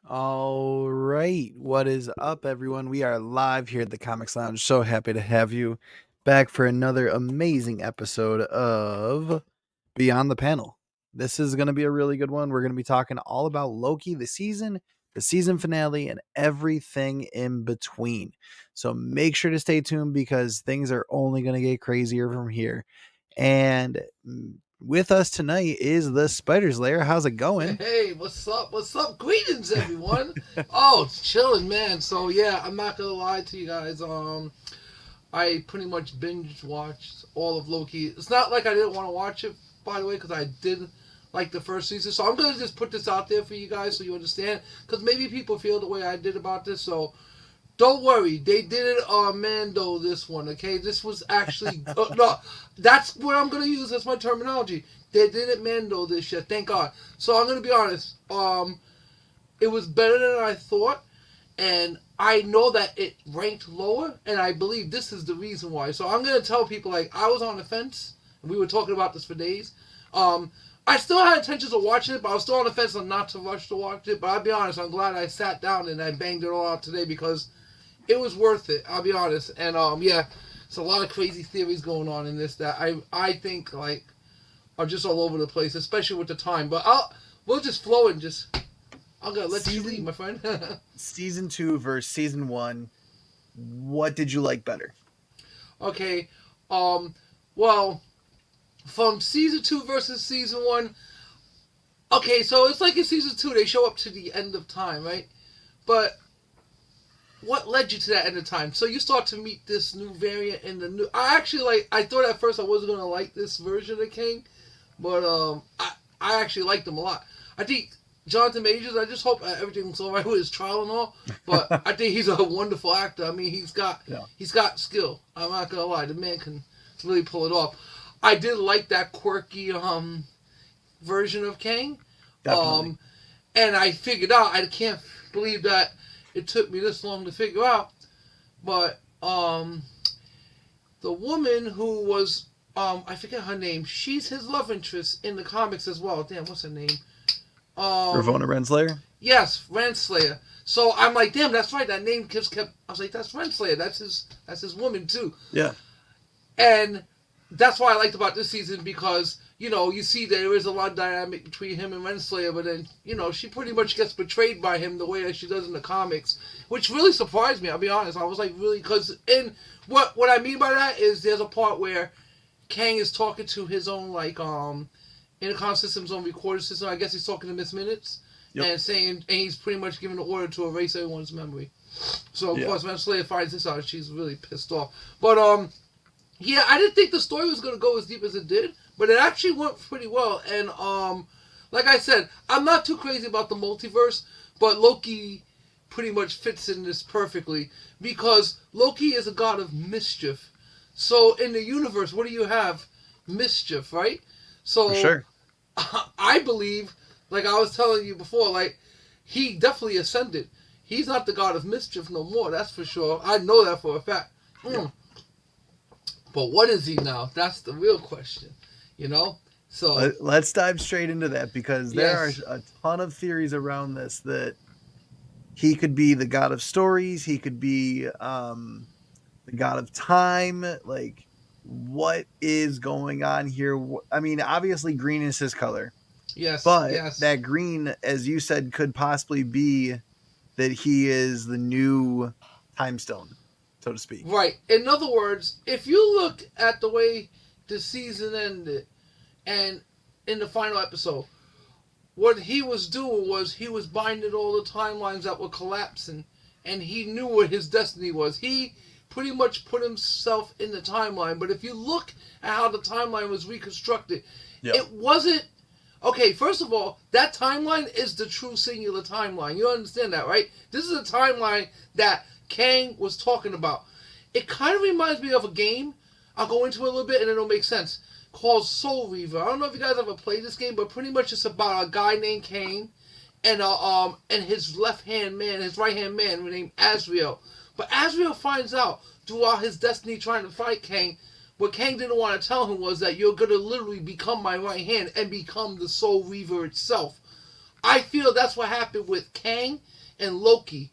All right. What is up, everyone? We are live here at the Comics Lounge. So happy to have you back for another amazing episode of Beyond the Panel. This is going to be a really good one. We're going to be talking all about Loki, the season finale, and everything in between. So make sure to stay tuned because things are only going to get crazier from here. And with us tonight is the Spider's Lair. How's it going? Hey, what's up? What's up? Greetings, everyone. Oh, it's chilling, man. So yeah, I'm not gonna lie to you guys. I pretty much binge watched all of Loki. It's not like I didn't want to watch it, by the way, because I did like the first season. So I'm gonna just put this out there for you guys so you understand, because maybe people feel the way I did about this. So don't worry, they did it on Mando this one, okay? This was actually no, that's what I'm gonna use as my terminology. They did it Mando this year, thank God. So I'm gonna be honest. It was better than I thought, and I know that it ranked lower, and I believe this is the reason why. So I'm gonna tell people like I was on the fence, and we were talking about this for days. I still had intentions of watching it, but I was still on the fence on not to rush to watch it. But I'll be honest, I'm glad I sat down and I banged it all out today because it was worth it. I'll be honest, and yeah, it's a lot of crazy theories going on in this that I think like are just all over the place, especially with the time. But we'll just flow and just I'm gonna let you lead, my friend. Season 2 versus season 1. What did you like better? Okay, well, from season 2 versus season 1. Okay, so it's like in season 2 they show up to the end of time, right? But what led you to that end of time? So you start to meet this new variant in the new. I actually like. I thought at first I wasn't gonna like this version of King, but I actually liked him a lot. I think Jonathan Majors. I just hope everything's all right with his trial and all. But I think he's a wonderful actor. I mean, he's got skill. I'm not gonna lie. The man can really pull it off. I did like that quirky version of Kang. Definitely. And I figured out. I can't believe that it took me this long to figure out. But the woman who was I forget her name. She's his love interest in the comics as well. Damn, what's her name? Ravonna Renslayer? Yes, Renslayer. So I'm like, damn, that's right. That name kept. I was like, that's Renslayer. That's his woman too. Yeah. And that's what I liked about this season because you see there is a lot of dynamic between him and Renslayer, but then she pretty much gets betrayed by him the way that she does in the comics, which really surprised me. I'll be honest. I was like, really, because in what I mean by that is there's a part where Kang is talking to his own like intercom system's own recorder system. I guess he's talking to Miss Minutes. Yep. And he's pretty much giving the order to erase everyone's memory. So of course Renslayer finds this out and she's really pissed off. But yeah, I didn't think the story was gonna go as deep as it did, but it actually went pretty well. And like I said, I'm not too crazy about the multiverse, but Loki pretty much fits in this perfectly because Loki is a god of mischief. So in the universe, what do you have? Mischief, right? So For sure. I believe, like I was telling you before, like he definitely ascended. He's not the god of mischief no more. That's for sure. I know that for a fact. Yeah. But what is he now? That's the real question, So let's dive straight into that because there are a ton of theories around this that he could be the god of stories. He could be the god of time. Like, what is going on here? I mean, obviously green is his color. Yes. But yes. that green, as you said, could possibly be that he is the new time stone, so to speak. Right. In other words, if you look at the way the season ended and in the final episode, what he was doing was he was binding all the timelines that were collapsing, and he knew what his destiny was. He pretty much put himself in the timeline, but if you look at how the timeline was reconstructed, it wasn't... Okay, first of all, that timeline is the true singular timeline. You understand that, right? This is a timeline that Kang was talking about. It kind of reminds me of a game. I'll go into it a little bit and it'll make sense. Called Soul Reaver. I don't know if you guys ever played this game, but pretty much it's about a guy named Kang and his left hand man, his right hand man named Azrael. But Azrael finds out throughout his destiny trying to fight Kang, what Kang didn't want to tell him was that you're going to literally become my right hand and become the Soul Reaver itself. I feel that's what happened with Kang. and Loki.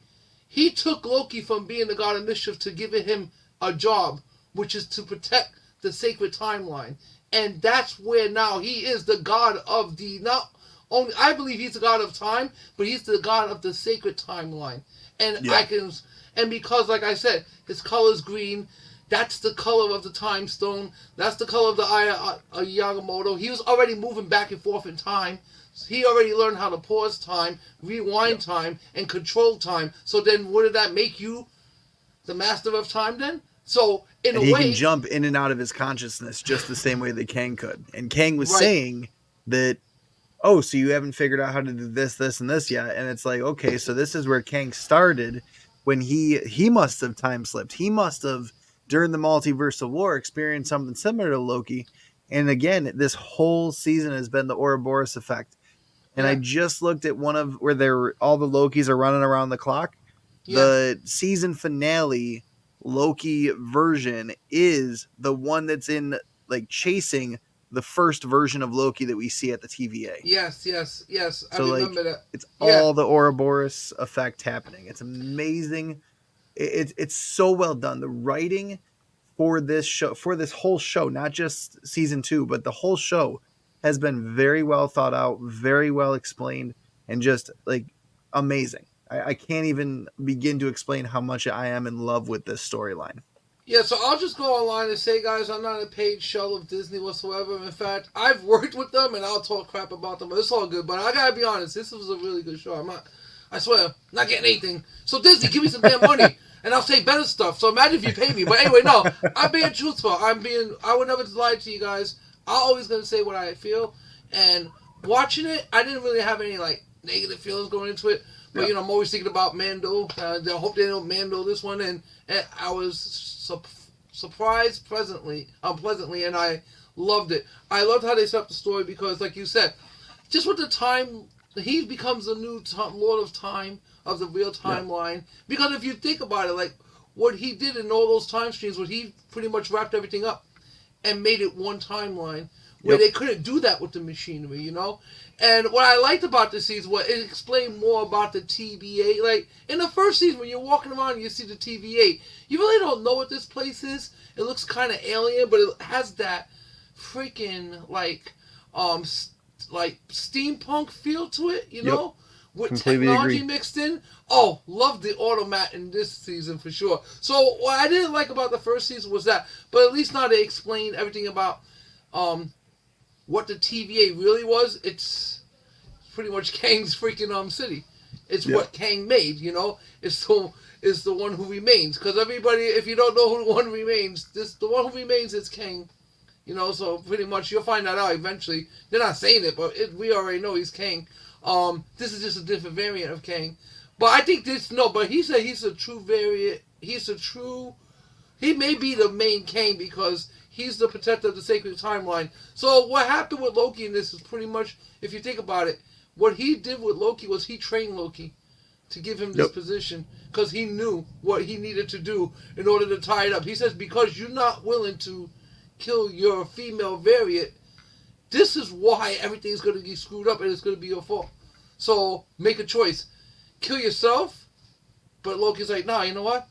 He took Loki from being the god of mischief to giving him a job, which is to protect the sacred timeline. And that's where now he is the god of the, not only, I believe he's the god of time, but he's the god of the sacred timeline. And Yeah. and because, like I said, his color's green, that's the color of the time stone, that's the color of the eye of Yamamoto. He was already moving back and forth in time. He already learned how to pause time, rewind time, and control time. So then wouldn't that make you the master of time then? So in And a he way, can jump in and out of his consciousness just the same way that Kang could. And Kang was Right. saying that, oh, so you haven't figured out how to do this, this, and this yet. And it's like, okay, so this is where Kang started when he must have time slipped. He must have, during the multiverse of war, experienced something similar to Loki. And again, this whole season has been the Ouroboros effect. And I Yeah. just looked at one of where all the Lokis are running around the clock. Yeah. The season finale Loki version is the one that's in like chasing the first version of Loki that we see at the TVA. yes, I So, like, remember that. It's Yeah. all the Ouroboros effect happening. It's amazing. It's so well done. The writing for this show, for this whole show, not just season 2, but the whole show has been very well thought out, very well explained, and just like amazing. I can't even begin to explain how much I am in love with this storyline. Yeah, so I'll just go online and say, guys, I'm not a paid shell of Disney whatsoever. In fact, I've worked with them and I'll talk crap about them, but it's all good. But I gotta be honest, this was a really good show. I swear, not getting anything. So Disney, give me some damn money, and I'll say better stuff. So imagine if you pay me. But anyway, no, I'm being truthful. I would never lie to you guys. I'm always gonna say what I feel. And watching it, I didn't really have any like negative feelings going into it. But Yeah. I'm always thinking about Mando. I hope they don't Mando this one, and I was surprised pleasantly, and I loved it. I loved how they set up the story because, like you said, just with the time, he becomes the new Lord of Time of the real timeline. Because if you think about it, like what he did in all those time streams, where he pretty much wrapped everything up and made it one timeline, where they couldn't do that with the machinery, you know. And what I liked about this season was it explained more about the TVA. Like, in the first season, when you're walking around and you see the TVA, you really don't know what this place is. It looks kind of alien, but it has that freaking, like steampunk feel to it, you know? With Completely technology agree. mixed in. Oh, love the automat in this season for sure. So, what I didn't like about the first season was that, but at least now they explained everything about what the TVA really was. It's pretty much Kang's freaking city. It's what Kang made, you know. It's the one who remains. Because everybody, if you don't know who the one remains, the one who remains is Kang. You know, so pretty much you'll find that out eventually. They're not saying it, but we already know he's Kang. This is just a different variant of Kang. But I think but he said he's a true variant. He may be the main Kang because he's the protector of the sacred timeline. So what happened with Loki in this is pretty much, if you think about it, what he did with Loki was he trained Loki to give him this position because he knew what he needed to do in order to tie it up. He says, because you're not willing to kill your female variant, this is why everything's going to get screwed up and it's going to be your fault. So make a choice. Kill yourself, but Loki's like, nah, you know what?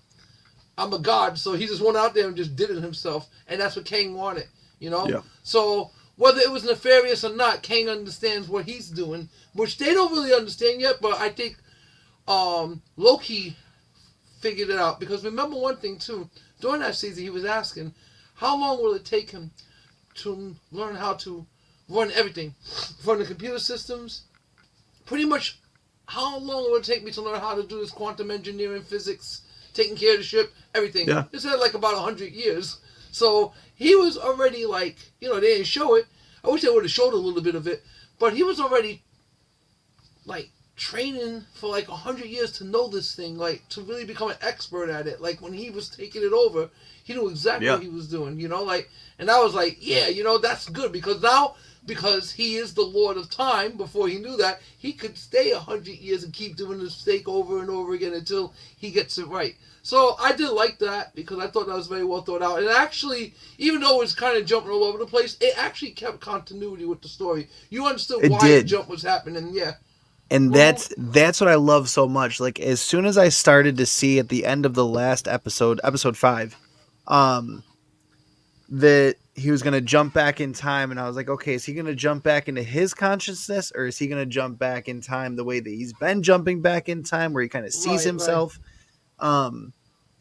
I'm a god, so he just went out there and just did it himself, and that's what Kang wanted, you know? Yeah. So whether it was nefarious or not, Kang understands what he's doing, which they don't really understand yet, but I think Loki figured it out. Because remember one thing, too, during that season he was asking, how long will it take him to learn how to run everything? From the computer systems, pretty much how long will it take me to learn how to do this quantum engineering, physics, taking care of the ship, everything. Yeah. It said like about 100 years. So he was already like, you know, they didn't show it. I wish they would have showed a little bit of it. But he was already like training for like 100 years to know this thing, like to really become an expert at it. Like when he was taking it over, he knew exactly what he was doing, you know, like, and I was like, yeah, you know, that's good because he is the Lord of Time. Before he knew that, he could stay 100 years and keep doing the mistake over and over again until he gets it right. So I did like that because I thought that was very well thought out. And actually, even though it was kind of jumping all over the place, it actually kept continuity with the story. You understood why the jump was happening, yeah. And Well, that's what I love so much. Like as soon as I started to see at the end of the last episode, episode 5, um that he was going to jump back in time, and I was like, okay, is he going to jump back into his consciousness, or is he going to jump back in time the way that he's been jumping back in time, where he kind of sees right. himself? um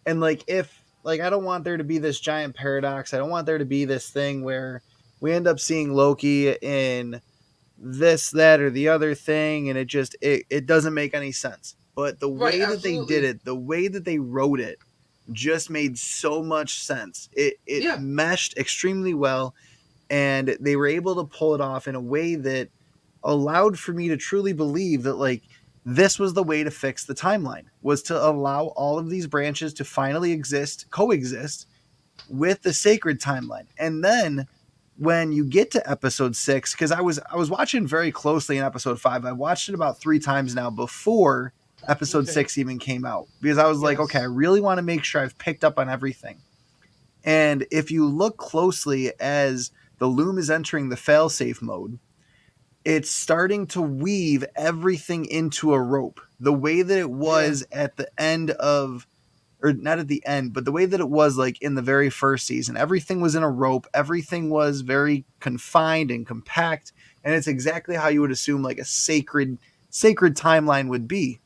and like, if like, I don't want there to be this giant paradox. I don't want there to be this thing where we end up seeing Loki in this, that, or the other thing, and it doesn't make any sense. But the Right, way that they did absolutely. it, the way that they wrote it, just made so much sense. It Yeah, meshed extremely well, and they were able to pull it off in a way that allowed for me to truly believe that, like, this was the way to fix the timeline, was to allow all of these branches to finally coexist with the sacred timeline. And then when you get to episode 6, because I was watching very closely in episode 5. I watched it about 3 times now before episode okay. 6 even came out, because I was like, okay, I Yes. really want to make sure I've picked up on everything. And if you look closely as the loom is entering the failsafe mode, it's starting to weave everything into a rope, the way that it Yeah. was at the end of, or not at the end, but the way that it was like in the very first season. Everything was in a rope, everything was very confined and compact, and it's exactly how you would assume like a sacred timeline would be.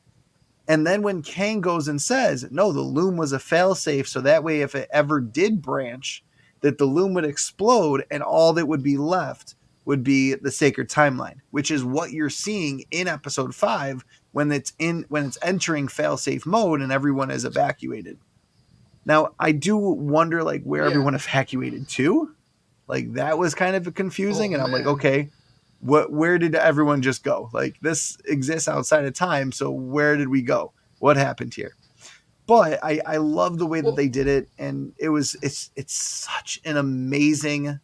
And then when Kang goes and says, no, the loom was a failsafe, so that way if it ever did branch, that the loom would explode and all that would be left would be the sacred timeline, which is what you're seeing in episode 5 when it's entering failsafe mode and everyone is evacuated. Now, I do wonder like where Yeah. everyone evacuated to. Like that was kind of Oh confusing, and I'm like, man. okay, where did everyone just go? Like this exists outside of time, so where did we go? What happened here? But I love the way that Well, they did it, and it's such an amazing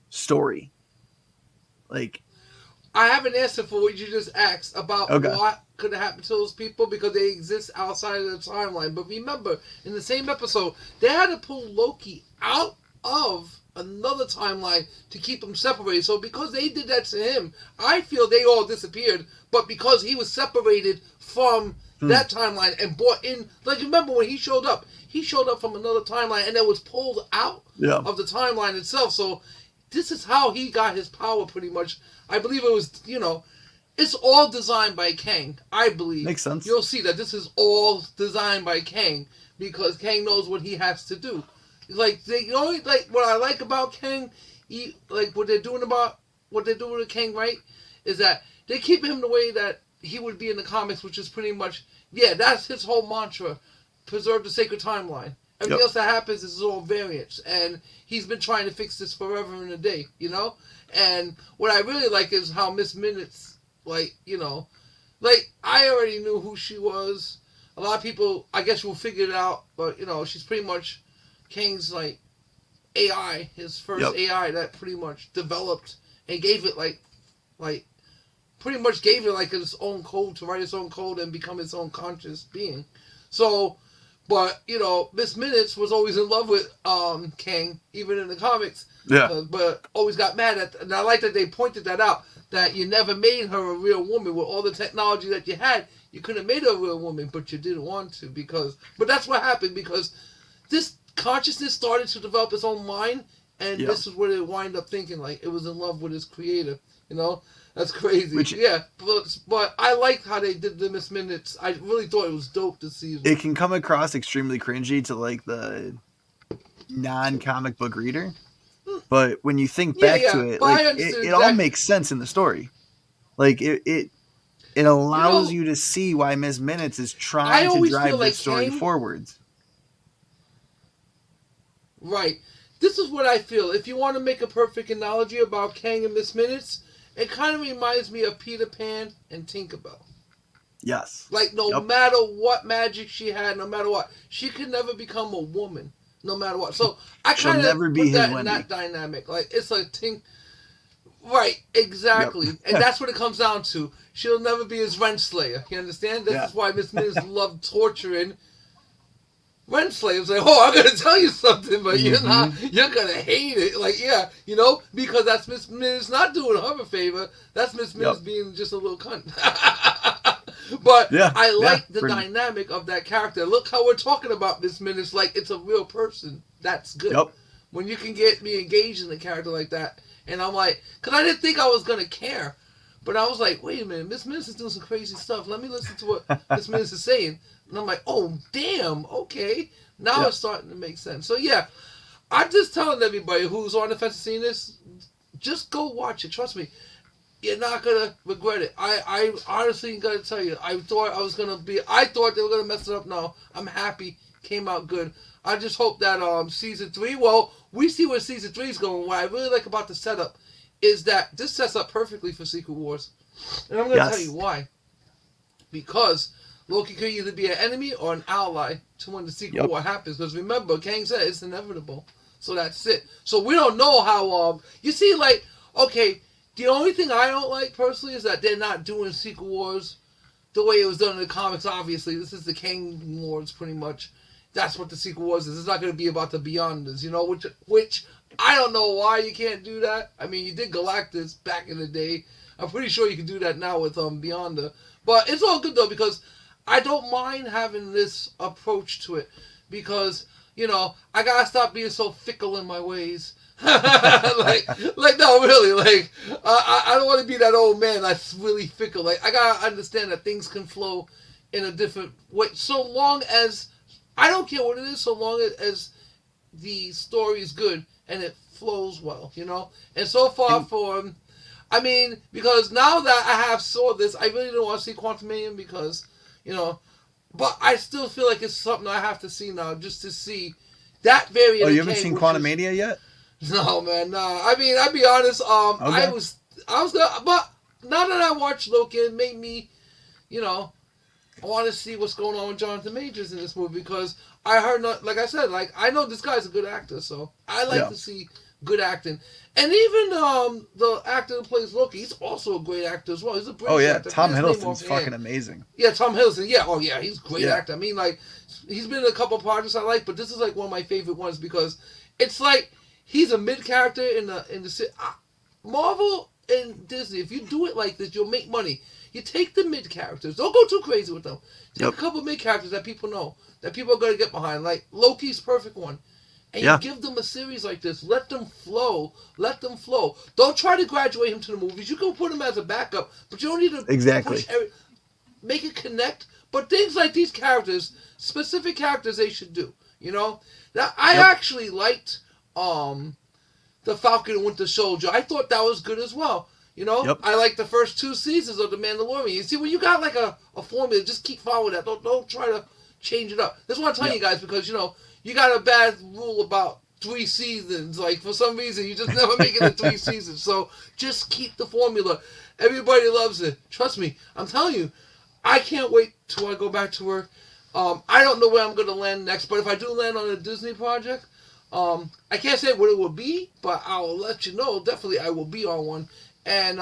story. Like, I have an answer for what you just asked about okay, what could have happened to those people because they exist outside of the timeline. But remember, in the same episode, they had to pull Loki out of another timeline to keep him separated. So because they did that to him, I feel they all disappeared. But because he was separated from hmm. that timeline and brought in, like remember when he showed up from another timeline and then was pulled out Yeah, of the timeline itself. So this is how he got his power pretty much. I believe it was, it's all designed by Kang. I believe. makes sense. You'll see that this is all designed by Kang because Kang knows what he has to do. Like, like what I like about Kang, like what they're doing with Kang, right? Is that they keep him the way that he would be in the comics, which is pretty much, yeah, that's his whole mantra: preserve the sacred timeline. Everything Yep. else that happens is all variants, and he's been trying to fix this forever and a day, And what I really like is how Miss Minutes, like, like I already knew who she was. A lot of people, I guess, will figure it out, but she's pretty much Kang's like AI, his first Yep. AI that pretty much developed and gave it like pretty much gave it like his own code to write its own code and become its own conscious being. So, but Miss Minutes was always in love with Kang, even in the comics, Yeah. but always got mad at. And I like that they pointed that out, that you never made her a real woman with all the technology that you had. You could have made her a real woman, but you didn't want to because. But that's what happened because this consciousness started to develop its own mind, and Yeah. this is what it wind up thinking. Like it was in love with its creator. That's crazy. Which Yeah, but I liked how they did the Miss Minutes. I really thought it was dope to see. it can come across extremely cringy to like the non-comic book reader, but when you think Yeah, back to yeah, it, but I like understood it all exactly. makes sense in the story. Like it You allows know, you to see why Ms. Minutes is I trying to always feel drive like this story Kang. forwards. Right. This is what I feel. If you want to make a perfect analogy about Kang and Miss Minutes, it kind of reminds me of Peter Pan and Tinkerbell. Yes. Like, no Yep. matter what magic she had, no matter what, she could never become a woman, no matter what. So I She'll kind never of be put his that in Wendy. that dynamic. Like, it's like Right, Yep. exactly. And that's what it comes down to. She'll never be his Renslayer. You understand? This Yeah. is why Miss Minutes loved torturing Renslayer. Like, oh, I'm gonna tell you something, but you're gonna hate it. Like, yeah, because that's Miss Minutes not doing her a favor. That's Miss Minutes Yep. being just a little cunt. But Yeah, I like the pretty. dynamic of that character. Look how we're talking about this minute like it's a real person. That's good. Yep. When you can get me engaged in a character like that, and I'm like, because I didn't think I was gonna care, but I was like, wait a minute, Miss Minutes is doing some crazy stuff. Let me listen to what Miss Minutes is saying, and I'm like, oh damn, okay, now it's starting to make sense. So yeah, I'm just telling everybody who's on the fence of seeing this, just go watch it. Trust me, you're not gonna regret it. I honestly gotta tell you, I thought they were gonna mess it up. No, I'm happy. Came out good. I just hope that season 3. Well, we see where season 3 is going. What I really like about the setup is that this sets up perfectly for Secret Wars, and I'm gonna tell you why. Because Loki could either be an enemy or an ally to when the Secret War happens. Because remember, Kang said it's inevitable. So that's it. So we don't know how. You see, like, okay. The only thing I don't like personally is that they're not doing Secret Wars the way it was done in the comics. Obviously, this is the Kang Wars, pretty much. That's what the Secret Wars is. It's not going to be about the Beyonders, which I don't know why you can't do that. I mean, you did Galactus back in the day. I'm pretty sure you can do that now with Beyonder. But it's all good though because I don't mind having this approach to it because I gotta stop being so fickle in my ways. like no, really, like I don't want to be that old man that's really fickle. Like I gotta understand that things can flow in a different way, so long as I don't care what it is, so long as the story is good and it flows well, And so far because now that I have saw this, I really don't want to see Quantumanium because, but I still feel like it's something I have to see now just to see that variant. Oh, you haven't seen Quantumania yet? No, man, nah. I mean, I'll be honest. Okay. I was gonna, but now that I watched Loki, it made me, I want to see what's going on with Jonathan Majors in this movie because I heard, like I said, like I know this guy's a good actor, so I like to see good acting. And even the actor who plays Loki, he's also a great actor as well. He's a British actor. Tom Hiddleston's fucking amazing. Yeah, Tom Hiddleston. Yeah, oh yeah, he's a great actor. I mean, like he's been in a couple of projects I like, but this is like one of my favorite ones because it's like. He's a mid character in the Marvel and Disney. If you do it like this, you'll make money. You take the mid characters. Don't go too crazy with them. Take a couple of mid characters that people know, that people are going to get behind. Like Loki's perfect one. And you give them a series like this. Let them flow. Let them flow. Don't try to graduate him to the movies. You can put him as a backup, but you don't need to push make it connect. But things like these characters, specific characters, they should do. Now, I actually liked. The Falcon and Winter Soldier. I thought that was good as well. I like the first 2 seasons of The Mandalorian. You see, when you got like a formula, just keep following that. Don't try to change it up. That's what I'm telling you guys because you got a bad rule about 3 seasons. Like for some reason, you just never make it to 3 seasons. So just keep the formula. Everybody loves it. Trust me. I'm telling you. I can't wait till I go back to work. I don't know where I'm gonna land next, but if I do land on a Disney project. I can't say what it will be, but I'll let you know. Definitely, I will be on one. And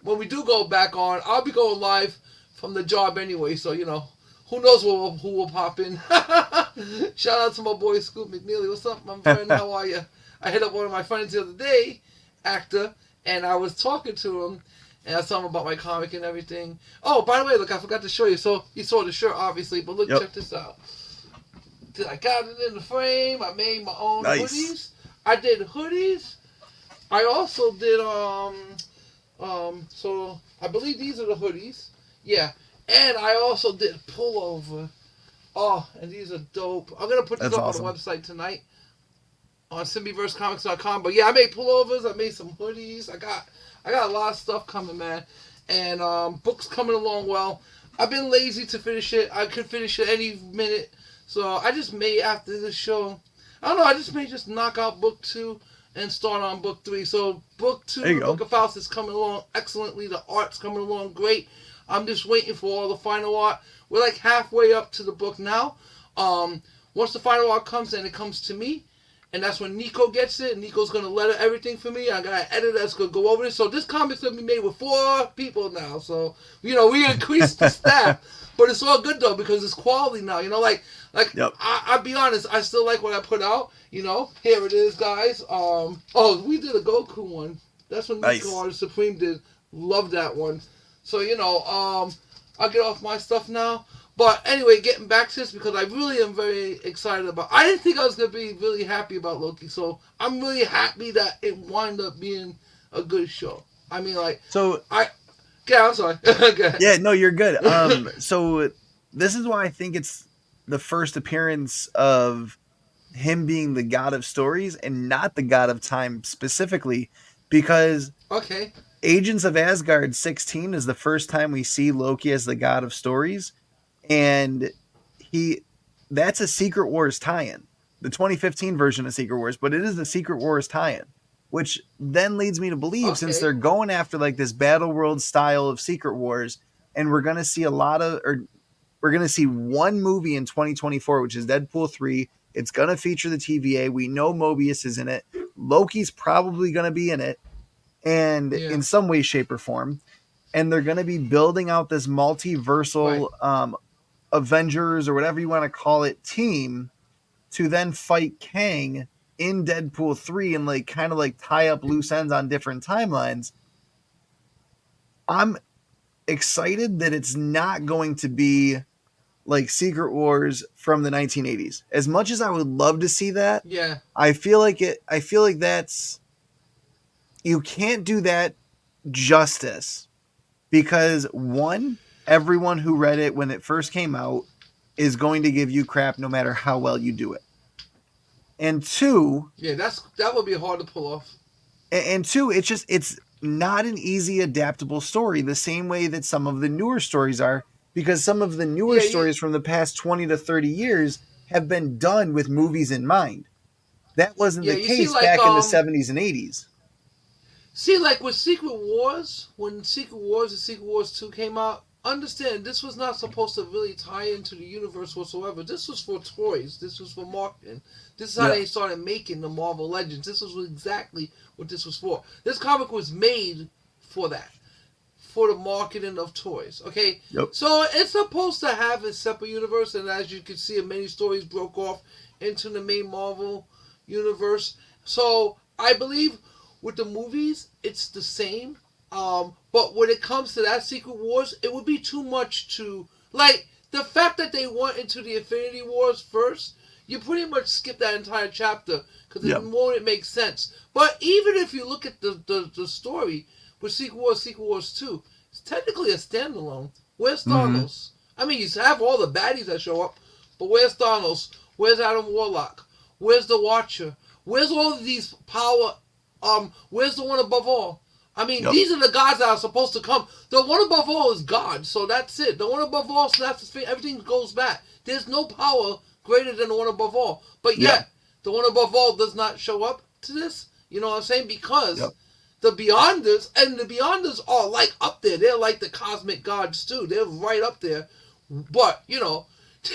when we do go back on, I'll be going live from the job anyway. So who knows who will pop in? Shout out to my boy Scoop McNeely. What's up, my friend? How are you? I hit up one of my friends the other day, actor, and I was talking to him, and I was telling him about my comic and everything. Oh, by the way, look, I forgot to show you. So you saw the shirt, obviously, but look, check this out. I got it in the frame. I made my own hoodies. I did hoodies. I also did so I believe these are the hoodies. Yeah. And I also did pullover. Oh, and these are dope. I'm gonna put this up on the website tonight on SymbiverseComics.com. But yeah, I made pullovers, I made some hoodies, I got a lot of stuff coming, man. And books coming along well. I've been lazy to finish it. I could finish it any minute. So I just may, after this show, I don't know, I just may just knock out book 2 and start on book 3. So book 2, the Book of Faust, is coming along excellently. The art's coming along great. I'm just waiting for all the final art. We're like halfway up to the book now. Once the final art comes in, it comes to me. And that's when Nico gets it. Nico's going to letter everything for me. I got an editor that's going to go over this. So this comic's going to be made with 4 people now. So, we increased the staff. But it's all good, though, because it's quality now. I'll be honest. I still like what I put out. Here it is, guys. We did a Goku one. That's what Nico Artist Supreme did. Love that one. So, I'll get off my stuff now. But anyway, getting back to this because I really am very excited about. I didn't think I was gonna be really happy about Loki, so I'm really happy that it wound up being a good show. I mean, like So I. Yeah, I'm sorry. Okay. yeah, no, you're good. So this is why I think it's the first appearance of him being the god of stories and not the god of time specifically, because Okay. Agents of Asgard 16 is the first time we see Loki as the god of stories, and he that's a Secret Wars tie-in. The 2015 version of Secret Wars, but it is a Secret Wars tie-in, which then leads me to believe, since Okay. they're going after like this Battle World style of Secret Wars, and we're going to see a lot of or we're going to see one movie in 2024, which is Deadpool 3. It's going to feature the TVA. We know Mobius is in it. Loki's probably going to be in it, and Yeah. in some way, shape, or form. And they're going to be building out this Right. multiversal Avengers, or whatever you want to call it, team to then fight Kang in Deadpool 3 and like kind of like tie up loose ends on different timelines. I'm excited that it's not going to be like Secret Wars from the 1980s. As much as I would love to see that, Yeah. I feel like that's you can't do that justice, because one, everyone who read it when it first came out is going to give you crap no matter how well you do it. And two, Yeah. That would be hard to pull off. it's not an easy adaptable story the same way that some of the newer stories are, because some of the newer Yeah. You. stories from the past 20 to 30 years have been done with movies in mind. That wasn't Yeah. the You see, case like back in the 70s and 80s. See, like with Secret Wars, when Secret Wars and Secret Wars 2 came out, understand this was not supposed to really tie into the universe whatsoever. This was for toys. This was for marketing. This is how Yeah. they started making the Marvel Legends. This was exactly what this was for. This comic was made for that. For the marketing of toys. Okay? Yep. So it's supposed to have a separate universe, and as you can see, many stories broke off into the main Marvel universe. So I believe with the movies, it's the same. But when it comes to that Secret Wars, it would be too much to like the fact that they went into the Infinity Wars first. You pretty much skip that entire chapter because it Yep. won't make sense. But even if you look at the story with Secret Wars 2, it's technically a standalone. Where's Mm-hmm. Thanos? I mean, you have all the baddies that show up, but where's Thanos? Where's Adam Warlock? Where's the Watcher? Where's all of these power? Where's the one above all? I mean, Yep. these are the gods that are supposed to come. The one above all is God, so that's it. The one above all snaps his finger. Everything goes back. There's no power greater than the one above all. But Yeah. yet, the one above all does not show up to this. You know what I'm saying? Because Yep. the Beyonders, and the Beyonders are like up there. They're like the cosmic gods too. They're right up there. But,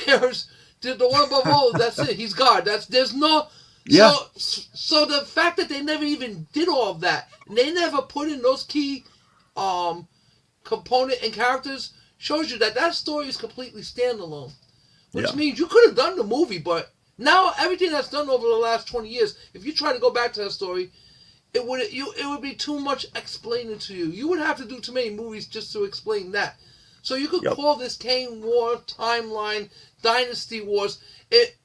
there's the one above all, that's it. He's God. There's no Yeah. so the fact that they never even did all of that, and they never put in those key um component and characters, shows you that that story is completely standalone. Which Yeah. means you could have done the movie, but now everything that's done over the last 20 years, if you try to go back to that story, it would be too much explaining to you. You would have to do too many movies just to explain that. So you could Yep. call this Kang War timeline, Dynasty Wars. It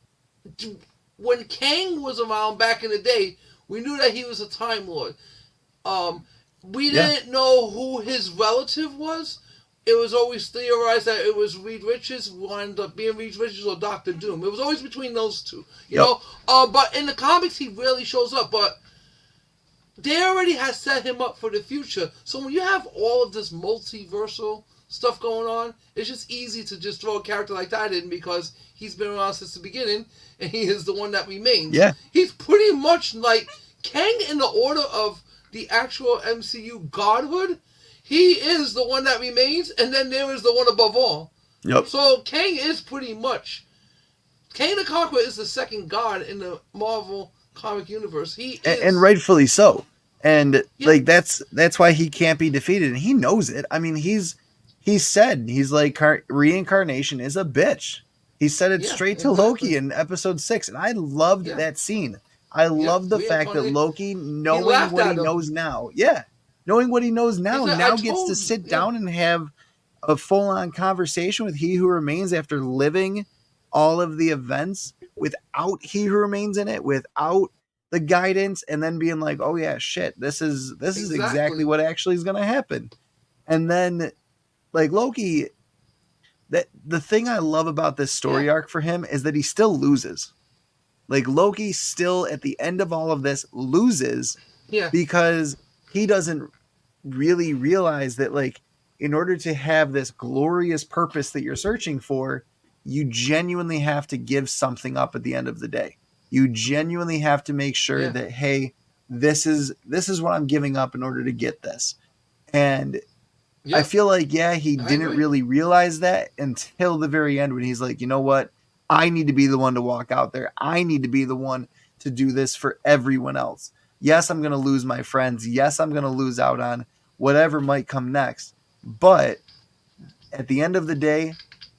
when Kang was around back in the day, we knew that he was a Time Lord. We Yeah. didn't know who his relative was. It was always theorized that it was Reed Richards, wound up being Reed Richards or Doctor Doom. It was always between those two, you Yep. know. But in the comics, he rarely shows up. But they already has set him up for the future. So when you have all of this multiversal stuff going on, it's just easy to just throw a character like that in because he's been around since the beginning and he is the one that remains. Yeah. He's pretty much like Kang in the order of the actual MCU godhood. He is the one that remains, and then there is the one above all. Yep. So Kang is pretty much Kang the Conqueror is the second god in the Marvel comic universe. He is, And rightfully so. And Yeah. like that's why he can't be defeated, and he knows it. I mean, he said he's like reincarnation is a bitch. He said it Yeah, straight to exactly. Loki in episode 6, and I loved Yeah. that scene. I love the fact that Reincarnation. Loki, knowing laughed what he at him. knows now, knowing what he knows He now, said, now gets to sit yeah, down and have a full-on conversation with He Who Remains after living all of the events without He Who Remains in it, without the guidance, and then being like, oh yeah, shit, this is exactly Exactly. what actually is gonna happen. And then like Loki, that the thing I love about this Yeah. story arc for him is that he still loses. Like Loki still at the end of all of this loses Yeah. because he doesn't really realize that, like, in order to have this glorious purpose that you're searching for, you genuinely have to give something up at the end of the day. You genuinely have to make sure Yeah. that, hey, this is what I'm giving up in order to get this. And I Yep. feel like, yeah, he I didn't agree. really realize that until the very end when he's like, you know what? I need to be the one to walk out there. I need to be the one to do this for everyone else. Yes, I'm going to lose my friends. Yes, I'm going to lose out on whatever might come next. But at the end of the day,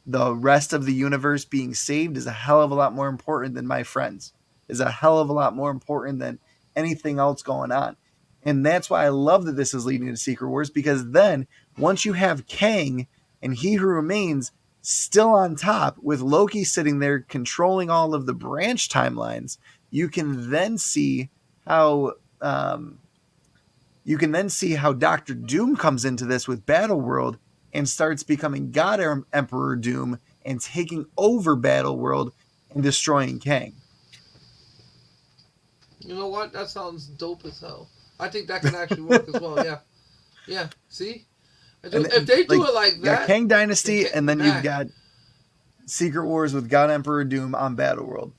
the rest of the universe being saved is a hell of a lot more important than my friends, is a hell of a lot more important than anything else going on. And that's why I love that this is leading to Secret Wars, because then once you have Kang and He Who Remains still on top with Loki sitting there controlling all of the branch timelines, you can then see how um, Doctor Doom comes into this with Battle World and starts becoming God Emperor Doom and taking over Battle World and destroying Kang. You know what? That sounds dope as hell. I think that can actually work as well. Yeah. Yeah. See? If And they do like, it like you got that, Kang then Dynasty, get and me then you've back. got Secret Wars with God Emperor Doom on Battle World.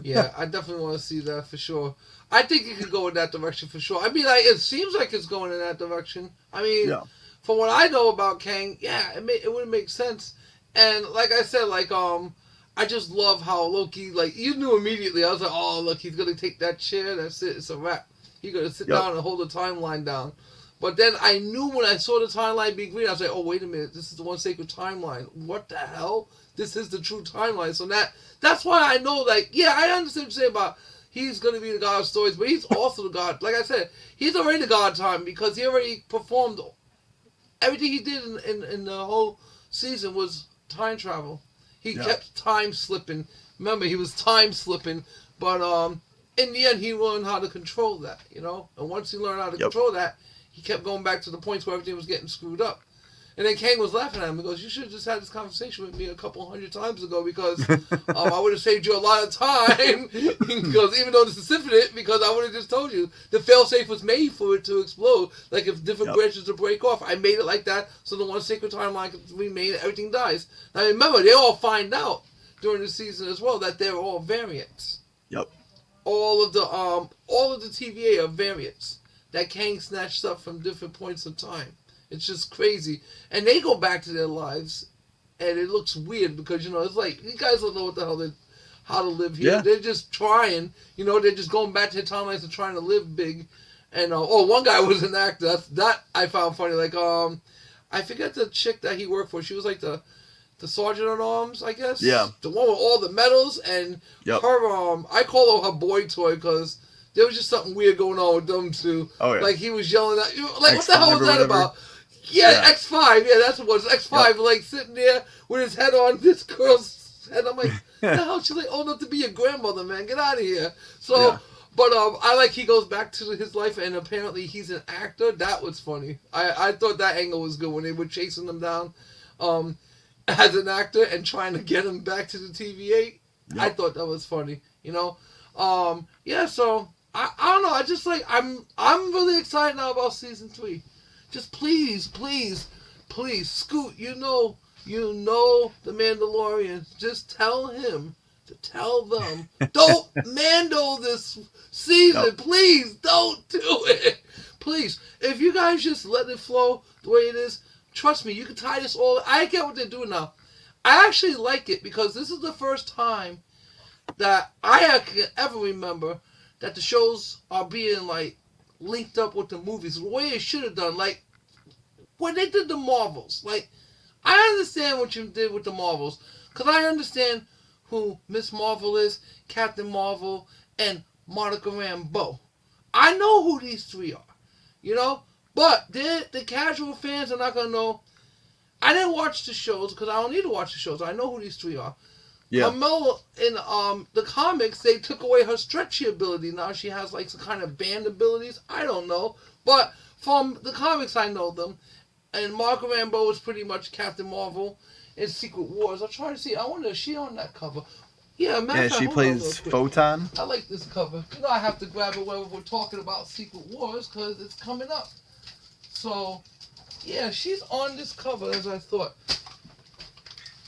Yeah, I definitely want to see that for sure. I think it could go in that direction for sure. I mean, like, it seems like it's going in that direction. I mean, Yeah. from what I know about Kang, yeah, it would make sense. And like I said, like I just love how Loki, like, you knew immediately. I was like, oh look, he's gonna take that chair. That's it. It's a wrap. He's gonna sit Yep. down and hold the timeline down. But then I knew when I saw the timeline being green, I was like, oh wait a minute, this is the one sacred timeline. What the hell? This is the true timeline. So that's why I know, like, yeah, I understand what you're saying about he's going to be the god of stories, but he's also the god. Like I said, he's already the god of time because he already performed everything he did in the whole season was time travel. He Yeah. kept time slipping. Remember, he was time slipping, but in the end, he learned how to control that. You know, and once he learned how to Yep. control that, he kept going back to the points where everything was getting screwed up. And then Kang was laughing at him. He goes, "You should have just had this conversation with me a couple hundred times ago because I would have saved you a lot of time." Because even though this is infinite, because I would have just told you the failsafe was made for it to explode. Like if different Yep. branches to break off, I made it like that so the one sacred timeline can remain. Everything dies. Now remember, they all find out during the season as well that they're all variants. Yep. All of the TVA are variants that Kang snatched up from different points of time. It's just crazy. And they go back to their lives, and it looks weird because, you know, it's like, you guys don't know what the hell how to live here. Yeah. They're just trying, you know, they're just going back to their timelines and trying to live big. And, one guy was an actor. That I found funny. Like, I forget the chick that he worked for. She was like the sergeant at arms, I guess. Yeah. The one with all the medals, and Yep. her, I call her boy toy because there was just something weird going on with them two. Oh yeah. Like he was yelling at you, like what the X5 hell was or that whatever. about? Yeah, Yeah. X5. Yeah, that's what it was. X5, like sitting there with his head on this girl's head. I'm like, the hell? She's like old enough to be your grandmother, man. Get out of here. So, Yeah. but I like he goes back to his life, and apparently he's an actor. That was funny. I thought that angle was good when they were chasing him down, as an actor and trying to get him back to the TVA. Yep. I thought that was funny. You know, yeah. So I don't know. I just like I'm really excited now about season 3. Just please, Scoot. You know the Mandalorian. Just tell him to tell them don't Mando this season. Yep. Please don't do it. Please, if you guys just let it flow the way it is, trust me, you can tie this all. I get what they're doing now. I actually like it because this is the first time that I can ever remember that the shows are being like linked up with the movies the way it should have done. Like when they did the Marvels, like I understand what you did with the Marvels because I understand who Miss Marvel is, Captain Marvel, and Monica Rambeau. I know who these three are, you know. But the casual fans are not gonna know. I didn't watch the shows because I don't need to watch the shows. I know who these three are. Yeah. Carmella in the comics, they took away her stretchy ability. Now she has like some kind of band abilities. I don't know, but from the comics, I know them. And Mark Rambeau is pretty much Captain Marvel in Secret Wars. I'm trying to see. I wonder, is she on that cover? Yeah, Yeah, she plays Photon. I like this cover. You know, I have to grab it when we're talking about Secret Wars because it's coming up. So, yeah, she's on this cover as I thought.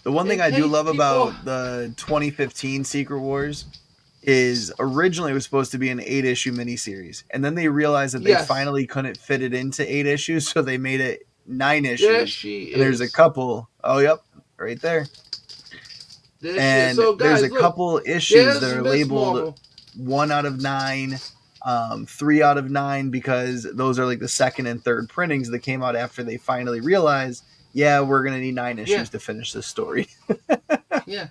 The one thing I do love about the 2015 Secret Wars is originally it was supposed to be an 8-issue miniseries, and then they realized that they finally couldn't fit it into 8 issues, so they made it 9 issues. There she is. And there's a couple. Oh, yep, right there. And so, guys, there's a couple issues that are labeled 1 out of 9, 3 out of 9, because those are like the second and third printings that came out after they finally realized, yeah, we're gonna need 9 issues to finish this story. Yeah,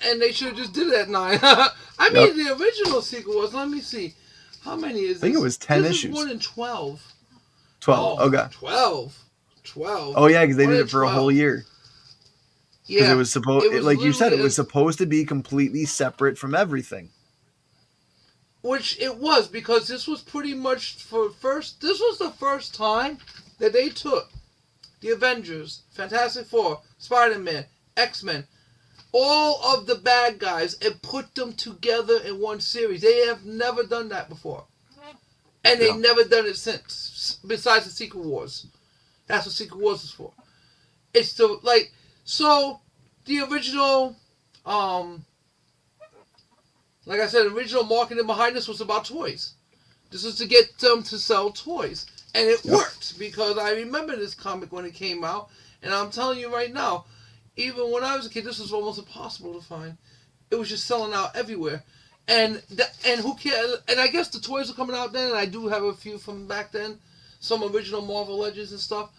and they should have just did it at 9. I mean, the original Secret Wars. Let me see, how many is this? I think it was 10 issues. This is 1 in 12. 12. Oh, okay. 12. Oh yeah, because they did it for 12. A whole year. Because it was supposed, like you said, it was supposed to be completely separate from everything. Which it was, because this was pretty much this was the first time that they took the Avengers, Fantastic Four, Spider-Man, X-Men, all of the bad guys, and put them together in one series. They have never done that before. And they've never done it since, besides the Secret Wars. That's what Secret Wars is for. It's so the original, like I said, original marketing behind this was about toys. This was to get them to sell toys. And it worked, because I remember this comic when it came out, and I'm telling you right now, even when I was a kid, this was almost impossible to find. It was just selling out everywhere. And who cares? And I guess the toys were coming out then, and I do have a few from back then, some original Marvel Legends and stuff.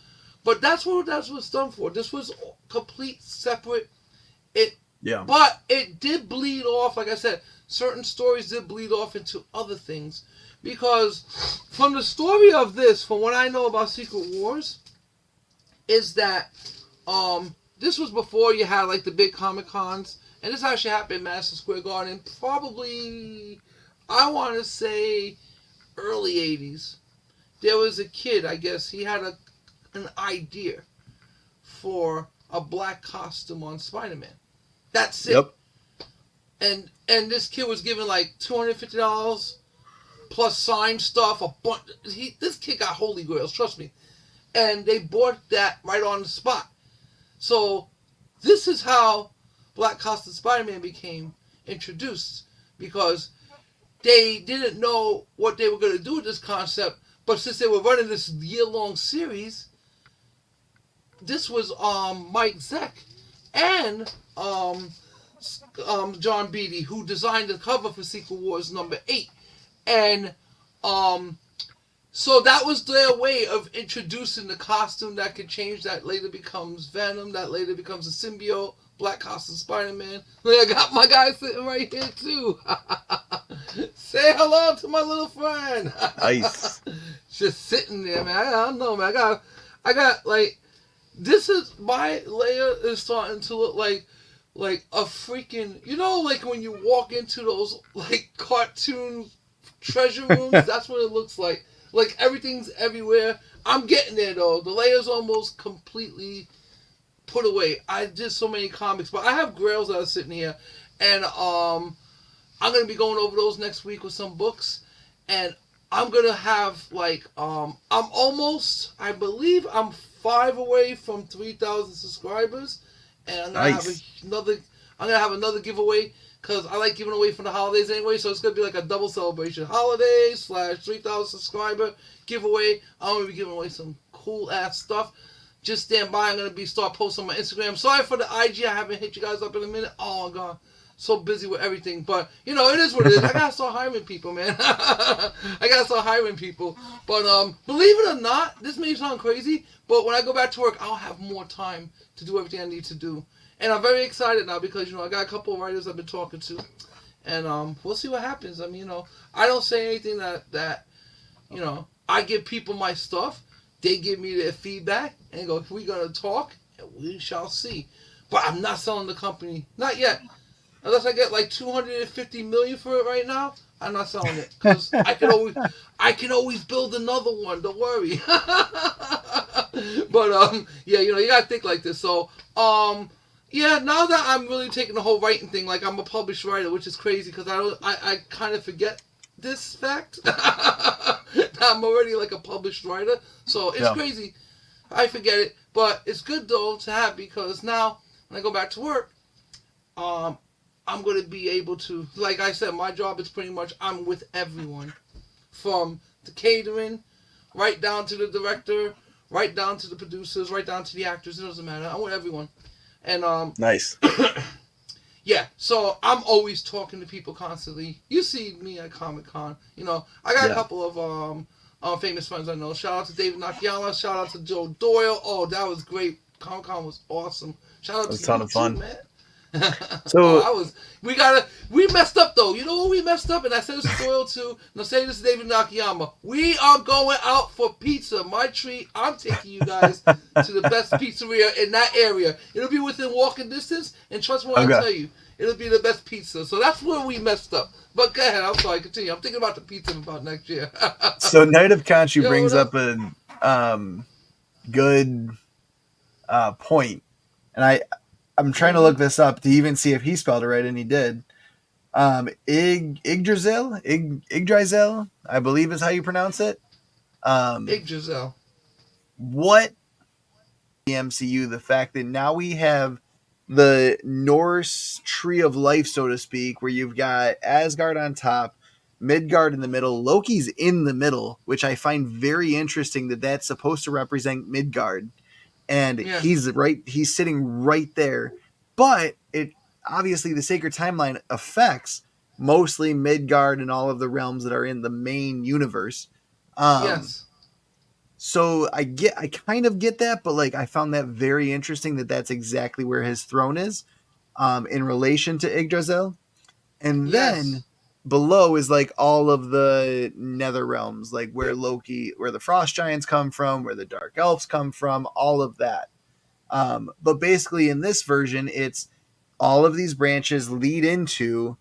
But that's what it's done for. This was complete separate. But it did bleed off, like I said, certain stories did bleed off into other things. Because from the story of this, from what I know about Secret Wars, is that this was before you had like the big Comic Cons. And this actually happened in Madison Square Garden, probably, I want to say, early 80s. There was a kid, I guess, he had an idea for a black costume on Spider-Man. That's it. Yep. And this kid was given like $250 plus signed stuff. This kid got holy grails, trust me. And they bought that right on the spot. So this is how Black Costume Spider-Man became introduced, because they didn't know what they were going to do with this concept, but since they were running this year-long series, this was Mike Zeck and John Beatty, who designed the cover for Secret Wars number 8. And so that was their way of introducing the costume that could change, that later becomes Venom, that later becomes a symbiote, Black Costume Spider-Man. I got my guy sitting right here too. Say hello to my little friend. Nice. Just sitting there, man. I don't know, man. I got like, this is, my layer is starting to look like a freaking, you know, like when you walk into those like cartoon treasure rooms, that's what it looks like. Like everything's everywhere. I'm getting there though. The layer's almost completely put away. I did so many comics, but I have grails that are sitting here, and I'm gonna be going over those next week with some books, and I'm gonna have like I believe I'm 5 away from 3,000 subscribers, and I'm gonna have another giveaway, because I like giving away for the holidays anyway, so it's gonna be like a double celebration. Holidays / 3,000 subscriber giveaway. I'm gonna be giving away some cool ass stuff. Just stand by. I'm going to start posting on my Instagram. Sorry for the IG. I haven't hit you guys up in a minute. Oh, my God. So busy with everything. But, you know, it is what it is. I got to start hiring people, man. I got to start hiring people. But believe it or not, this may sound crazy, but when I go back to work, I'll have more time to do everything I need to do. And I'm very excited now because, you know, I got a couple of writers I've been talking to. And we'll see what happens. I mean, you know, I don't say anything that you know, I give people my stuff, they give me their feedback, and go, we're going to talk, and we shall see. But I'm not selling the company. Not yet. Unless I get like 250 million for it right now, I'm not selling it. Because I can always build another one, don't worry. But, yeah, you got to think like this. So, yeah, now that I'm really taking the whole writing thing, like I'm a published writer, which is crazy because I kind of forget this fact. I'm already like a published writer, so it's crazy. I forget it, but it's good though to have because now when I go back to work, I'm going to be able to, like I said, my job is pretty much I'm with everyone, from the catering, right down to the director, right down to the producers, right down to the actors. It doesn't matter. I'm with everyone, and Nice. yeah, so I'm always talking to people constantly. You see me at Comic-Con. I got a couple of famous friends I know. Shout out to David Nakayama. Shout out to Joe Doyle. Oh, that was great. Comic-Con was awesome. Shout out to you, a ton of fun, too, man. So we messed up though. You know what we messed up? And I said this to Doyle too, and I say this to David Nakayama. We are going out for pizza. My treat. I'm taking you guys to the best pizzeria in that area. It'll be within walking distance, and trust me when I tell you, it'll be the best pizza. So that's where we messed up. But go ahead. I'm sorry. Continue. I'm thinking about the pizza about next year. So Night of Khonshu brings up a good point, and I'm trying to look this up to even see if he spelled it right, and he did. Yggdrasil, I believe is how you pronounce it. Yggdrasil. What the MCU? The fact that now we have the Norse tree of life, so to speak, where you've got Asgard on top, Midgard in the middle, Loki's in the middle, which I find very interesting that that's supposed to represent Midgard. And he's sitting right there. But it obviously the sacred timeline affects mostly Midgard and all of the realms that are in the main universe. Yes. So I kind of get that, but like I found that very interesting that that's exactly where his throne is, in relation to Yggdrasil. And then below is like all of the nether realms, like where the frost giants come from, where the dark elves come from, all of that. But basically in this version, it's all of these branches lead into,